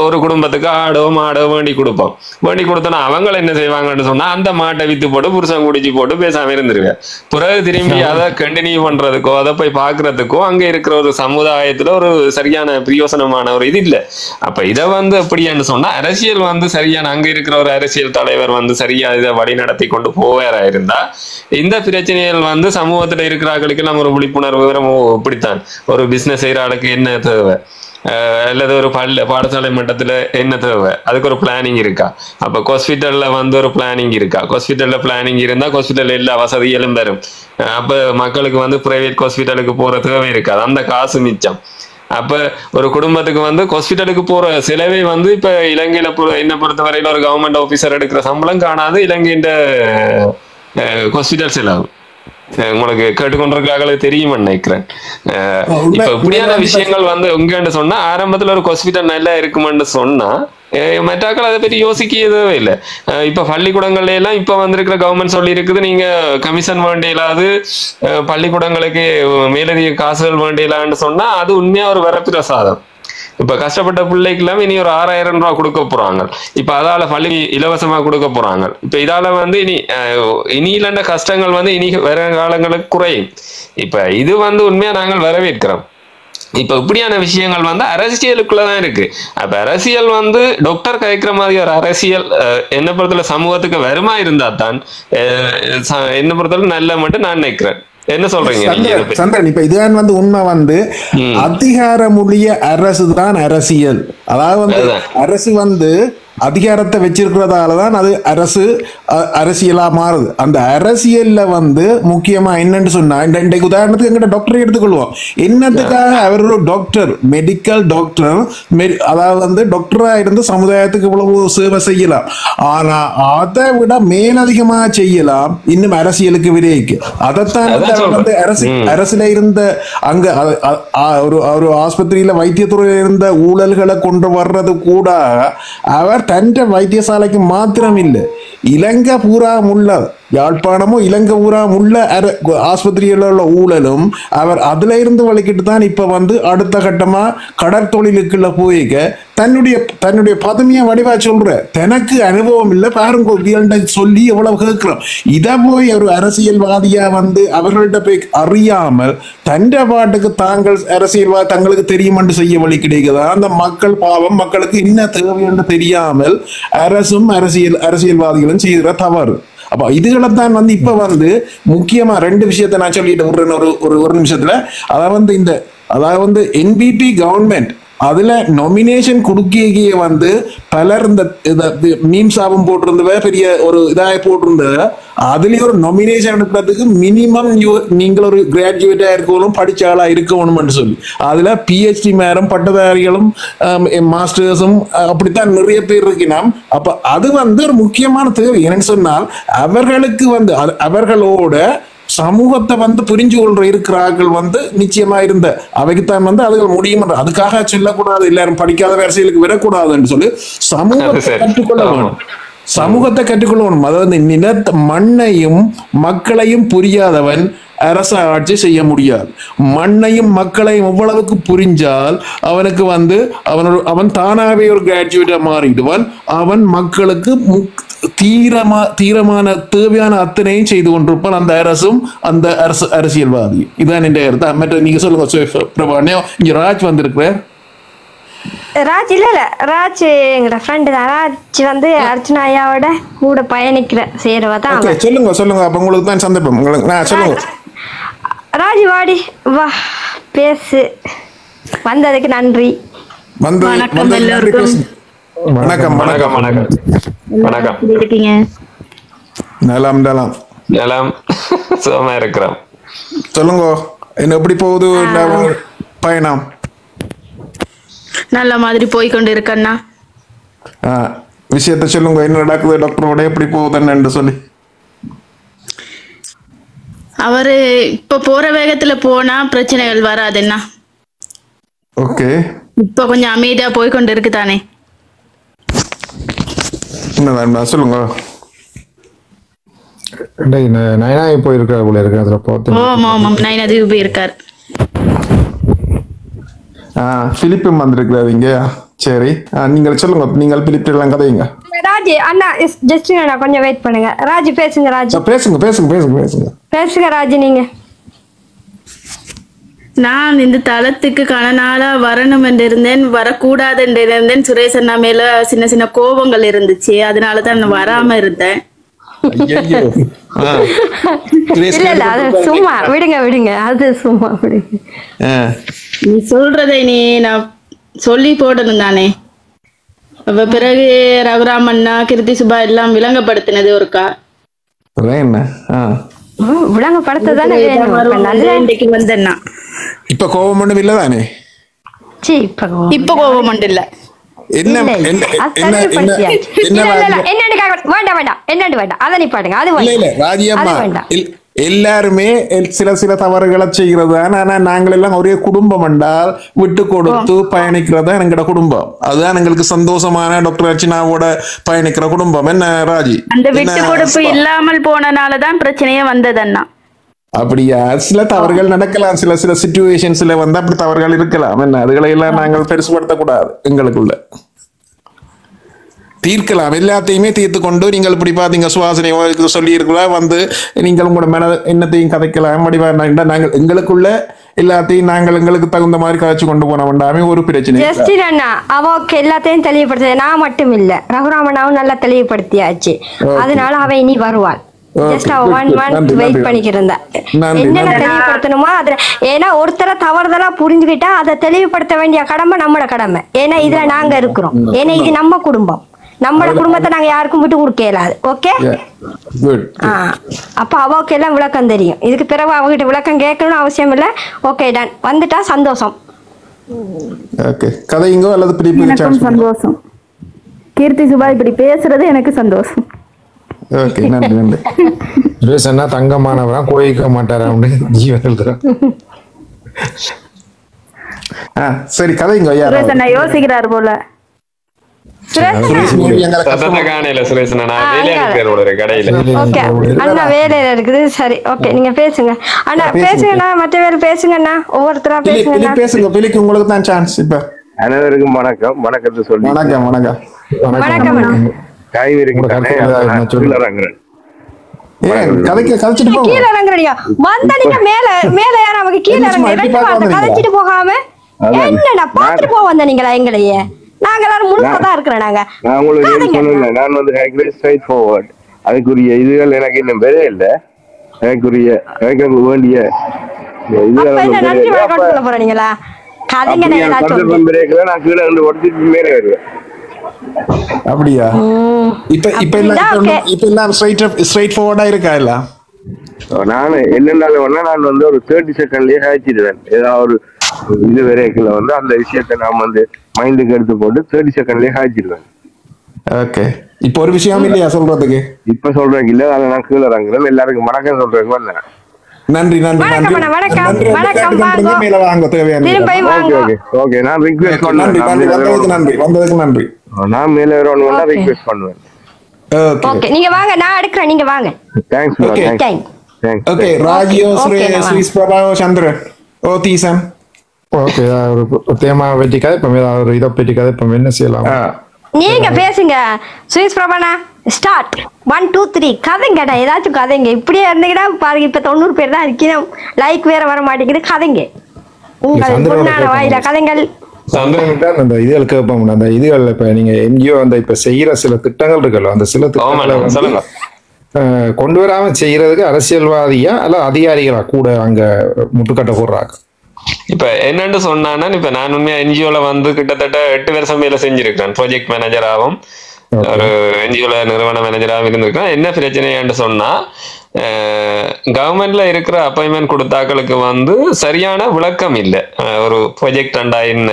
ஒரு குடும்பத்துக்கு ஆடோ மாடோ வேண்டி கொடுத்தோம்னா அவங்களை என்ன செய்வாங்கன்னு சொன்னா அந்த மாட்டை வித்து போட்டு புருஷன் குடிச்சு போட்டு பேசாம இருந்துருவேன். பிறகு திரும்பி அதை கண்டினியூ பண்றதுக்கோ அதை போய் பாக்குறதுக்கோ அங்க இருக்கிற ஒரு சமுதாயத்துல ஒரு சரியான பிரயோசனமான ஒரு இது இல்லை. அப்ப இதை வந்து எப்படின்னு சொன்னா அரசியல் வந்து சரியான அங்க இருக்கிற ஒரு அரசியல் தலைவர் வந்து சரியா இதை வழி நடத்தி கொண்டு போவாரா இருந்தா இந்த பிரச்சனைகள் வந்து சமூகத்துல இருக்கிறார்களுக்கு நம்ம ஒரு விழிப்புணர்வு இப்படித்தான் ஒரு பிசினஸ் செய்யற ஆளுக்கு என்ன தேவை அல்லது ஒரு பாடசாலை மட்டத்துல என்ன தேவை அதுக்கு ஒரு பிளானிங் இருக்கா. அப்ப ஹாஸ்பிட்டல்ல வந்து ஒரு பிளானிங் இருக்கா. ஹாஸ்பிட்டல்ல பிளானிங் இருந்தா ஹாஸ்பிட்டல் எல்லா வசதிகளும் வரும். அப்ப மக்களுக்கு வந்து பிரைவேட் ஹாஸ்பிட்டலுக்கு போற தேவை இருக்காது, அந்த காசு மிச்சம். அப்ப ஒரு குடும்பத்துக்கு வந்து ஹாஸ்பிட்டலுக்கு போற செலவை வந்து இப்ப இலங்கையில என்ன பொறுத்தவரையில ஒரு கவர்மெண்ட் ஆபீசர் எடுக்கிற சம்பளம் காணாது இலங்கையின் ஹாஸ்பிட்டல் செலவு. உங்களுக்கு கேட்டுக்கொண்டிருக்காங்களே தெரியுமா நினைக்கிறேன். இப்ப இப்படியான விஷயங்கள் வந்து உங்கன்னு சொன்னா ஆரம்பத்துல ஒரு ஹாஸ்பிட்டல் நல்லா இருக்குமென்னு சொன்னா மற்றாக்கள் அதை பற்றி யோசிக்கவே இல்லை. இப்ப பள்ளிக்கூடங்கள்ல எல்லாம் இப்ப வந்திருக்கிற கவர்மெண்ட் சொல்லி இருக்குது, நீங்க கமிஷன் வேண்டியலாது பள்ளிக்கூடங்களுக்கு மேலதிக காசுகள் வேண்டியலான்னு சொன்னா அது உண்மையா ஒரு வரப்பிரசாதம். இப்ப கஷ்டப்பட்ட பிள்ளைக்கு எல்லாம் இனி ஒரு 6000 ரூபாய் கொடுக்க போறாங்க. இப்ப அதால பள்ளி இலவசமா கொடுக்க போறாங்க. இப்ப இதால வந்து இனியில கஷ்டங்கள் வந்து இனி வர காலங்களுக்கு குறையும். இப்ப இது வந்து உண்மையா நாங்கள் வரவேற்கிறோம். இப்ப இப்படியான விஷயங்கள் வந்து அரசியலுக்குள்ளதான் இருக்கு. அப்ப அரசியல் வந்து டாக்டர் கதைக்கிற மாதிரி ஒரு அரசியல் என்ன பொறுத்தல சமூகத்துக்கு வருமா இருந்தா தான் என்ன பொறுத்தல நல்ல மட்டும் நான் நினைக்கிறேன். என்ன சொல்றீங்க சந்திரன்? இப்ப இதுதான் வந்து உண்மை வந்து அதிகாரமுடைய அரசு தான் அரசியல். அதாவது வந்து அரசு வந்து அதிகாரத்தை வச்சிருக்கிறதாலதான் அது அரசியலா மாறுது. அந்த அரசியல்ல வந்து முக்கியமா என்னன்னு சொன்னா இன்றைக்கு உதாரணத்துக்கு எங்கிட்ட டாக்டரை எடுத்துக்கொள்வோம். என்னத்துக்காக அவர் ஒரு டாக்டர், மெடிக்கல் டாக்டர், அதாவது வந்து டாக்டரா இருந்து சமுதாயத்துக்கு இவ்வளவு சேவை செய்யலாம். ஆனா அதை விட மேலதிகமா செய்யலாம் இன்னும் அரசியலுக்கு விரைக்கு. அதைத்தான் வந்து அரசுல இருந்த அங்க ஒரு ஆஸ்பத்திரியில வைத்தியத்துறையில இருந்த ஊழல்களை கொண்டு வர்றது கூட அவர் தன்னை வைத்தியசாலைக்கு மாத்திரம் இல்லை, இலங்கை பூரா உள்ள யாழ்ப்பாணமும் இலங்கை பூரா உள்ள ஆஸ்பத்திரியில் உள்ள ஊழலும் அவர் அதுல இருந்து வலிக்கிட்டு தான் இப்ப வந்து அடுத்த கட்டமா கடற்தொழிலுக்குள்ள போய்க்க தன்னுடைய பதவியை வடிவா சொல்ற. தனக்கு அனுபவம் இல்லை பாருங்க சொல்லி எவ்வளவு கேட்கிறோம். இதை போய் ஒரு அரசியல்வாதியா வந்து அவர்கள்ட்ட போய் அறியாமல் தண்ட பாட்டுக்கு தாங்கள் அரசியல்வாதி தங்களுக்கு தெரியுமென்று செய்ய வழி கிடைக்குதா? அந்த மக்கள் பாவம், மக்களுக்கு என்ன தேவை என்று தெரியாமல் அரசும் அரசியல்வாதிகளும் செய்கிற தவறு. அப்ப இதுகளைத்தான் வந்து இப்ப வந்து முக்கியமா 2 விஷயத்தை நான் சொல்லிட்டு ஒரு நிமிஷத்துல. அதாவது வந்து என்பிபி கவர்மெண்ட் அதுல நொமினேஷன் கொடுக்க வந்து பலர் இந்த மீம்ஸாவும் போட்டிருந்த பெரிய ஒரு இதாக போட்டிருந்த அதுலயே ஒரு நொமினேஷன் எடுக்கிறதுக்கு மினிமம் நீங்கள் ஒரு கிராஜுவேட்டா இருக்கணும், படிச்ச ஆளா இருக்கணும்னு சொல்லி அதுல பிஹெச்டி மேரம் பட்டதாரிகளும் மாஸ்டர்ஸும் அப்படித்தான் நிறைய பேர் இருக்கணும். அப்ப அது வந்து ஒரு முக்கியமான தேவை. என்னன்னு சொன்னால் அவர்களுக்கு வந்து அவர்களோட சமூகத்தை வந்து புரிஞ்சு கொள்ற இருக்கிறார்கள் வந்து நிச்சயமா இருந்த அவைக்குத்தான் வந்து அதுகள் முடியும். அதுக்காக சொல்லக்கூடாது எல்லாரும் படிக்காத அரசியலுக்கு விடக்கூடாதுன்னு சொல்லி சமூகத்தை கற்றுக்கொள்ளணும். அதாவது நிலத்த மண்ணையும் மக்களையும் புரியாதவன் அரச ஆட்சி செய்ய முடியாது. மண்ணையும் மக்களையும் எவ்வளவுக்கு புரிஞ்சால் அவனுக்கு வந்து அவன் தானாவே ஒரு கிராஜுவேட்டா மாறிடுவான். அவன் மக்களுக்கு தீரமான தேவையான அத்தனையும் செய்து கொண்டிருப்பான் அந்த அரசும் அந்த அரசியல்வாதி. இதுதான் என் கருத்து. மற்ற நீங்க சொல்லுங்க பிரபாண்யம். இங்க ராஜ் வந்திருக்கிறார். ராஜ் இல்ல ராஜ் எங்கட ஃப்ரெண்ட் தான். ராஜ் வந்து அர்ச்சனா ஐயாவோட கூட பயணிக்கிற சேருவா தான். சொல்லுங்க அப்ப உங்களுக்கு தான் சந்தர்ப்பம். சொல்லுங்க ராஜ், வாடி வா பேசு. வந்ததுக்கு நன்றி. வணக்கம் எல்லாருக்கும். வணக்கம் வணக்கம் வணக்கம் வணக்கம். இருக்கீங்க? நலம் சுகமா இருக்கிறோம். சொல்லுங்க என்ன எப்படி போகுது பயணம்? நல்ல மாதிரி போய்கொண்டு இருக்கண்ணா. விஷயத்த சொல்லுங்க, என்ன நடக்குது டாக்டரோட, எப்படி போகுதுன்னு சொல்லி. அவரு இப்ப போற வேகத்துல போனா பிரச்சனைகள் வராதுன்னா. ஓகே, இப்ப கொஞ்சம் அமைதியா போய்கொண்டு இருக்குதானே. சொல்லுங்க. நயனா போயிருக்காரு போல இருக்கு. அதுல பார்த்து நயனாதுக்கு போயிருக்காரு. பிலிப்பும் வந்திருக்கிறாரு இங்க. சரி, நீங்கள் சொல்லுங்க. நீங்கள் பிலிப் எல்லாம் கதையுங்க. ராஜ் அண்ணா ஜஸ்ட் அண்ணா கொஞ்சம் வெயிட் பண்ணுங்க. ராஜ் பேசுங்க. ராஜ் பேசுங்க ராஜ். நீங்க நான் இந்த தளத்துக்கு கணநாளா வரணும் என்று இருந்தேன், வரக்கூடாது என்று இருந்தேன். சுரேஷ் அண்ணா மேல சின்ன சின்ன கோபங்கள் இருந்துச்சு, அதனாலதான் நான் வராம இருந்தேன். இல்ல அது சும்மா விடுங்க. அது சும்மா விடுங்க. நீ சொல்றதை நான் சொல்லி போடணும் தானே. பிறகு ரகுராமண்ணா கிருத்தி சுபா எல்லாம் விளங்கப்படுத்தினது ஒருக்கா. விளங்கப்படுத்ததானே இன்றைக்கு வந்தேன்னா. இப்ப கோபம் ஒண்ணும் இல்லதானே? இப்ப கோபம் ஒன்றும் இல்ல. எல்லாருமே சில தவறுகளை செய்கிறது தான். ஆனா நாங்கள் எல்லாம் ஒரே குடும்பம் என்றால் விட்டு கொடுத்து பயணிக்கிறது தான் எங்களோட குடும்பம். அதுதான் எங்களுக்கு சந்தோஷமான டாக்டர் அர்ச்சனாவோட பயணிக்கிற குடும்பம். என்ன ராஜி? அந்த விட்டு கொடுப்பு இல்லாமல் போனனாலதான் பிரச்சனையே வந்ததண்ணா. அப்படியா? சில தவறுகள் நடக்கலாம், சில சிச்சுவேஷன்ஸ்ல வந்து அப்படி தவறுகள் இருக்கலாம். என்ன அதுகளை எல்லாம் நாங்கள் பெருசுபடுத்தக்கூடாது. எங்களுக்குள்ள தீர்க்கலாம், எல்லாத்தையுமே தீர்த்து கொண்டு நீங்கள் இப்படி பாத்தீங்க சுவாசனை சொல்லி இருக்கலாம் வந்து நீங்கள் உங்களோட மேல என்னத்தையும் கதைக்கலாம். நாங்கள் எங்களுக்குள்ள எல்லாத்தையும் நாங்கள் எங்களுக்கு தகுந்த மாதிரி கதைச்சு கொண்டு போன வேண்டாமே ஒரு பிரச்சனை. அவக்கு எல்லாத்தையும் தெளிவுபடுத்த நான் மட்டும் இல்ல, ரகுராமனாவும் நல்லா தெளிவுபடுத்தியாச்சு. அதனால அவ இனி வருவாள். ஏன்னா ஒருத்தர தவறுதலா புரிஞ்சுக்கிட்டா அதை தெளிவுபடுத்த வேண்டிய கடமை நம்மளோட கடமை. ஏன்னா இதுல நாங்க இருக்கிறோம். ஏன்னா இது நம்ம குடும்பம், நம்மளோட குடும்பத்தை நாங்க யாருக்கும் விட்டு கொடுக்க இயலாது. ஓகே, அப்ப அவக்கு எல்லாம் விளக்கம் தெரியும். இதுக்கு பிறகு அவகிட்ட விளக்கம் கேட்கணும்னு அவசியம் இல்ல. ஓகே டன், வந்துட்டா சந்தோஷம். கதைங்கோ அல்லது சந்தோஷம். கீர்த்தி சுபா இப்படி பேசுறது எனக்கு சந்தோஷம். ஓகே, நன்றி நன்றி. சுரேஷன்னா தங்கமானவரா கோயிக்க மாட்டாரா ஜீவன். சரி கதைங்க. சுரேஷன்னா யோசிக்கிறார் போல. வேலையில இருக்குது. சரி ஓகே, நீங்க பேசுங்க அண்ணா, பேசுங்கண்ணா, மற்ற வேலை பேசுங்கண்ணா, ஒவ்வொருத்தரா பேசுங்க. பேசுங்க, உங்களுக்கு தான் சான்ஸ். இப்ப அனைவருக்கும் வணக்கம். வணக்கத்தை சொல்லி வணக்கம் வணக்கம் வணக்கம். கீழே இறங்குறீங்க வந்த நீங்க மேல மேல யாரும் அவங்க கீழே இறங்க கதைச்சிட்டு போகாம என்னடா பாத்துட்டு போக வந்த நீங்களா? எங்களையே நாங்க எல்லாரும் முழுக்கதான் இருக்கிறோம். நான் உங்களுக்கு நான் வந்து ஸ்ட்ரைட் ஃபார்வர்ட். அதுக்குரிய இதுகள் எனக்கு இன்னும் பெரிய இல்ல. எனக்குரிய எனக்கு வேண்டிய நன்றி வணக்கம் சொல்ல போறீங்களா? கதைங்க நான் கீழே இருந்து உடச்சிட்டு மேலே வருவேன். அப்படியா? இப்ப எல்லாம் ஸ்ட்ரைட் ஃபார்வர்டா இருக்கா? இல்ல நான் என்னென்ன நான் வந்து ஒரு 30 செகண்ட்லயே காய்ச்சிடுவேன். ஏதாவது ஒரு இது வரைக்குள்ள வந்து அந்த விஷயத்த நான் வந்து மைண்டுக்கு எடுத்து போட்டு 30 செகண்ட்லயே காய்ச்சிடுவேன். ஓகே, இப்ப ஒரு விஷயம் இல்லையா சொல்றதுக்கு? இப்ப சொல்றேன் இல்ல, அதை நான் கீழே இறங்குறேன். எல்லாருக்கும் வணக்கம் சொல்றேன். வந்தேன். நன்றி நன்றி நன்றி. ஓகே, நான் ரிக்வெஸ்ட் வந்ததுக்கு நன்றி. நான் மேல வரணும்னா ரிக்வெஸ்ட் பண்ணுவேன். ஓகே, நீங்க வாங்க, நான் எடுக்கிறேன், நீங்க வாங்க. தேங்க்ஸ். ஓகே, ராஜியோ ஸ்ரீஸ் பிரபா சந்திரன் தீசன். ஓகே, ஒரு தேமா வெட்டி கதைப்போம், ஏதாவது ஒரு இதை பெட்டி கதைப்போம். என்ன செய்யலாம்? நீங்க பேசுங்க சுரேஷ் பிரபானா. ஸ்டார்ட் 1 2 3 கதைங்க. ஏதாச்சும் கதைங்க. இப்படியே இருந்தீங்கன்னா பாருங்க, இப்ப 90 பேர் தான் இருக்கணும். லைக் வேற வர மாட்டேங்குது. கதைங்க, உங்கள் முன்னான வாயில கதைங்கள். அந்த இதுகள் கேட்போம். அந்த இதுகள் இப்ப நீங்க என்ஜிஓ அந்த இப்ப செய்யற சில திட்டங்கள் இருக்குல்ல, அந்த சில திட்டங்களை கொண்டு வராம செய்யறதுக்கு அரசியல்வாதியா அல்ல அதிகாரிகளா கூட அங்க முட்டுக்கட்ட போடுறாங்க. இப்ப என்னன்னு சொன்னான்னா, இப்ப நான் உண்மையா என்ஜிஓல வந்து கிட்டத்தட்ட 8 வருஷம் மேல செஞ்சிருக்கேன். ப்ராஜெக்ட் மேனேஜராகவும் ஒரு என்ஜிஓல நிறுவன மேனேஜராகவும் இருந்திருக்கேன். என்ன பிரச்சனைன்னு சொன்னா, கவர்மெண்ட்ல இருக்கிற அப்பாயின்மெண்ட் கொடுத்தாக்களுக்கு வந்து சரியான விளக்கம் இல்லை. ஒரு ப்ரொஜெக்ட் என்ன,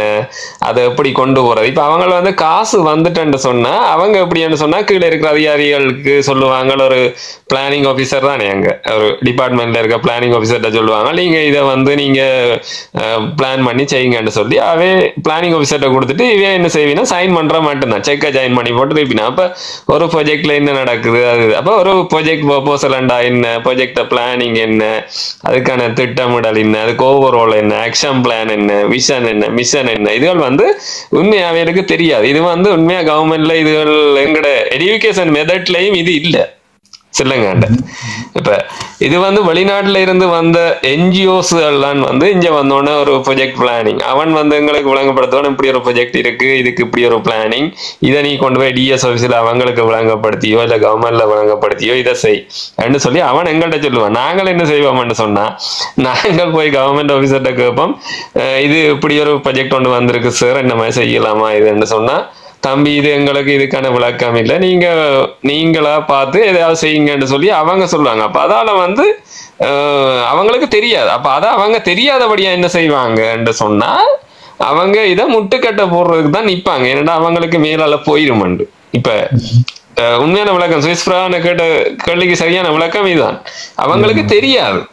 அதை எப்படி கொண்டு போறது. இப்ப அவங்க வந்து காசு வந்துட்டேன்னு சொன்னா அவங்க எப்படின்னு சொன்னா கீழே இருக்கிற அதிகாரிகளுக்கு சொல்லுவாங்க. ஒரு பிளானிங் ஆஃபீஸர் தானே, அங்க ஒரு டிபார்ட்மெண்ட்ல இருக்க பிளானிங் ஆஃபீஸர்கிட்ட சொல்லுவாங்க, நீங்க இதை வந்து நீங்க பிளான் பண்ணி செய்யுங்கன்னு சொல்லி அவே பிளானிங் ஆஃபீஸர்கிட்ட கொடுத்துட்டு இவன் என்ன செய்வீங்கன்னா சைன் பண்ற மட்டும்தான், செக்கை ஜாயின் பண்ணி போட்டு இருப்பினா. அப்ப ஒரு ப்ரொஜெக்ட்ல என்ன நடக்குது அது. அப்ப ஒரு ப்ரொஜெக்ட் ப்ரொபோசல் என்ன, ப்ரொஜெக்ட் பிளானிங் என்ன, அதுக்கான திட்டமிடல் என்ன, அதுக்கு ஓவரால் என்ன, ஆக்ஷன் பிளான் என்ன, விஷன் என்ன, மிஷன் என்ன, இதுகள் வந்து உண்மையாவே எனக்கு தெரியாது. இது வந்து உண்மையா கவர்மெண்ட்ல இதுகள் எங்கட எஜுகேஷன் மெத்தட்லயும் இது இல்லை சொல்லுங்க. இப்ப இது வந்து வெளிநாட்டுல இருந்து வந்த என்ஜிஓஸ் எல்லாம் வந்து இங்க வந்தோடனே ஒரு ப்ரொஜெக்ட் பிளானிங் அவன் வந்து எங்களுக்கு விளங்கப்படுத்தோன்னு இப்படி ஒரு ப்ரொஜெக்ட் இருக்கு, இதுக்கு இப்படி ஒரு பிளானிங், இதை நீ கொண்டு போய் டிஎஸ் ஆஃபீஸில் அவங்களுக்கு விளங்கப்படுத்தியோ இல்லை கவர்மெண்ட்ல விளங்கப்படுத்தியோ இதை செய் என்று சொல்லி அவன் எங்கள்கிட்ட சொல்லுவான். நாங்கள் என்ன செய்வோம்னு சொன்னா, நாங்கள் போய் கவர்மெண்ட் ஆஃபீஸர்கிட்ட கேட்போம், இது இப்படி ஒரு ப்ரொஜெக்ட் ஒன்று வந்திருக்கு சார், என்ன மாதிரி செய்யலாமா இதுன்னு சொன்னா, தம்பி இது எங்களுக்கு இதுக்கான விளக்கம் இல்லை, நீங்களா பார்த்து எதாவது செய்யுங்கன்னு சொல்லி அவங்க சொல்லுவாங்க. அப்ப அதால வந்து அவங்களுக்கு தெரியாது. அப்ப அதை அவங்க தெரியாதபடியா என்ன செய்வாங்கன்னு சொன்னா, அவங்க இதை முட்டுக்கட்டை போடுறதுக்கு தான் நிற்பாங்க. ஏன்னா அவங்களுக்கு மேலால போயிருமண்டு. இப்ப உண்மையான விளக்கம் சுவிஸ் பிரபான கேட்ட கேள்விக்கு சரியான விளக்கம் இதுதான். அவங்களுக்கு தெரியாது